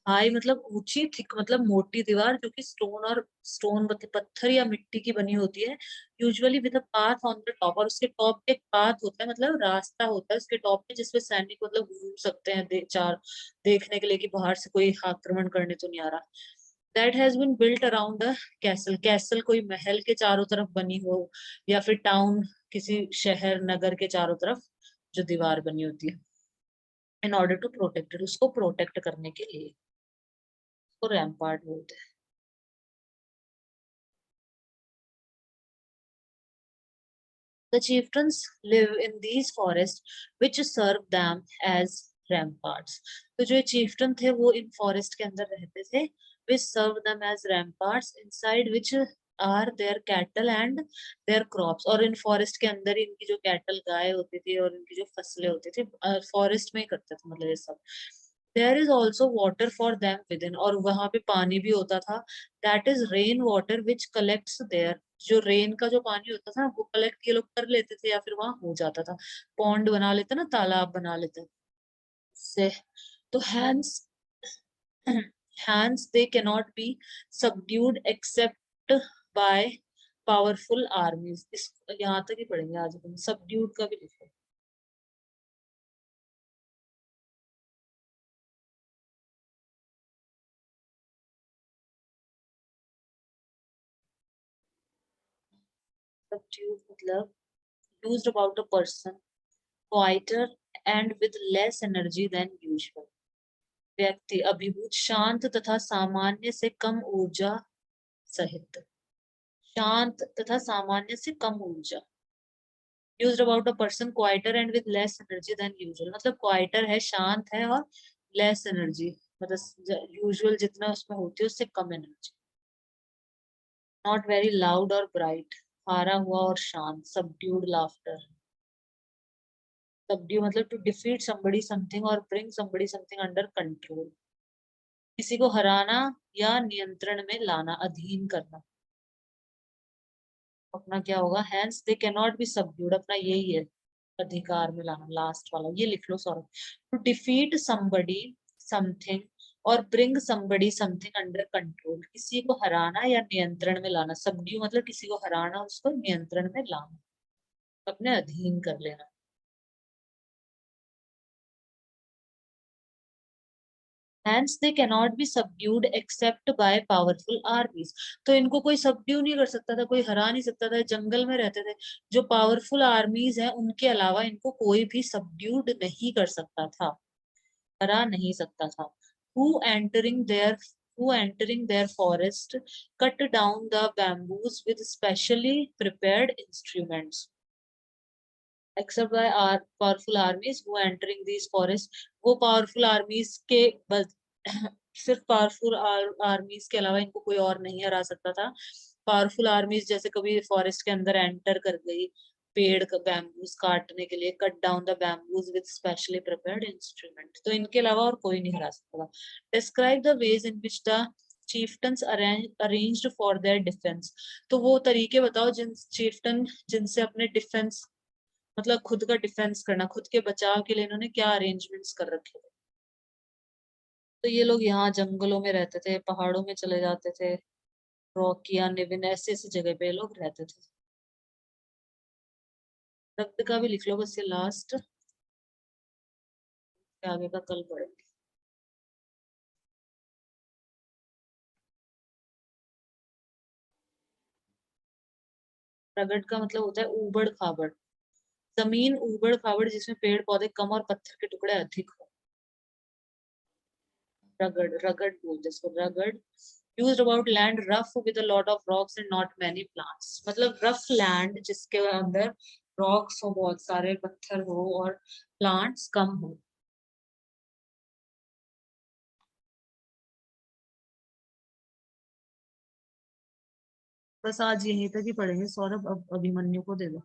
Speaker 1: हाई मतलब ऊंची, थिक मतलब मोटी दीवार जो कि स्टोन मतलब पत्थर या मिट्टी की बनी होती है, usually with a path on the top, और उसके टॉप पे एक पाथ होता है, मतलब रास्ता होता है उसके टॉप पे, जिसपे सैनिक मतलब घूम सकते हैं देखने के लिए कि बाहर से कोई आक्रमण करने तो नहीं आ रहा। That has been built around a castle, castle कोई महल के चारों तरफ बनी हो, या फिर टाउन किसी शहर नगर के चारों तरफ जो दीवार बनी होती है, इन ऑर्डर टू प्रोटेक्ट, उसको प्रोटेक्ट करने के लिए, उसको रैम्पार्ट बोलते हैं। The chieftains live in these forests which serve them as ramparts. तो जो chieftain थे वो इन forest के अंदर रहते थे, which serve them as ramparts, inside which are their cattle and their crops. और इन forest के अंदर ही इनकी जो cattle गाय होती थी और इनकी जो फसलें होती थी, forest में ही करते थे मतलब ये सब। There is also water for them within, और वहां पे पानी भी होता था, that is rain water which collects there. जो रेन का जो पानी होता था वो कलेक्ट ये लोग कर लेते थे, या फिर वहां हो जाता था, पॉन्ड बना लेते ना, तालाब बना लेते से। तो hence hence they cannot be subdued except by powerful armies. इस यहाँ तक ही पढ़ेंगे आज अपन, सबड्यूड का भी लिखो। सबड्यूड मतलब used about a person quieter and with less energy than usual। व्यक्ति अभिभूत, शांत तथा सामान्य से कम ऊर्जा सहित, शांत तथा सामान्य से कम ऊर्जा। Used about a person quieter and with less energy than usual, मतलब क्वाइटर है, शांत है, और लेस एनर्जी मतलब यूजुअल जितना उसमें होती है उससे कम एनर्जी। नॉट वेरी लाउड और ब्राइट, हारा हुआ और शांत। सबड्यूड लाफ्टर, सबड्यू मतलब टू डिफीट somebody something और bring somebody something under control, किसी को हराना या नियंत्रण में लाना, अधीन करना। अपना क्या होगा, hence they cannot be subdued, अपना यही है, अधिकार में लाना, लास्ट वाला ये लिख लो, sorry. To defeat somebody something और bring somebody something under control, किसी को हराना या नियंत्रण में लाना। सबड्यू मतलब किसी को हराना, उसको नियंत्रण में लाना, अपने अधीन कर लेना। Hence they cannot be subdued except by powerful armies। तो इनको कोई सबड्यू नहीं कर सकता था, कोई हरा नहीं सकता था, जंगल में रहते थे, जो पावरफुल आर्मीज हैं उनके अलावा इनको कोई भी सबड्यूड नहीं कर सकता था, हरा नहीं सकता था। Who entering their who entering their forest cut down the bamboos with specially prepared instruments, except by our powerful armies who entering these forests। वो पावरफुल आर्मीज के सिर्फ पावरफुल आर्मीज के अलावा इनको कोई और नहीं हरा सकता था। पावरफुल आर्मीज जैसे कभी फॉरेस्ट के अंदर एंटर कर गई पेड़ का बैम्बूज काटने के लिए, cut down the bamboos with specially prepared instrument, तो इनके अलावा और कोई नहीं हरा सकता था। Describe the ways in which the chieftains arranged for their defense। तो वो तरीके बताओ जिन चिफ्टन जिनसे अपने डिफेंस मतलब खुद का डिफेंस करना, खुद के बचाव के लिए इन्होंने क्या अरेंजमेंट्स कर रखे थे। तो ये लोग यहाँ जंगलों में रहते थे, पहाड़ों में चले जाते थे, रॉकिया निविन ऐसे ऐसी जगह पे लोग रहते थे। रक्त का भी लिख लो बस, ये लास्ट, आगे का कल पढ़ेंगे। रगड़ का मतलब होता है ऊबड़ खाबड़, जमीन ऊबड़ खाबड़ जिसमें पेड़ पौधे कम और पत्थर के टुकड़े अधिक हो। रगड़, रगड़ बोलते इसको, रगड़। Used about land rough with a lot of rocks and not many plants, मतलब rough land जिसके अंदर rocks हो, बहुत सारे पत्थर हो और plants कम हो। बस आज यहीं तक ही पढ़ेंगे सौरभ, अब अभिमन्यु को दे दो।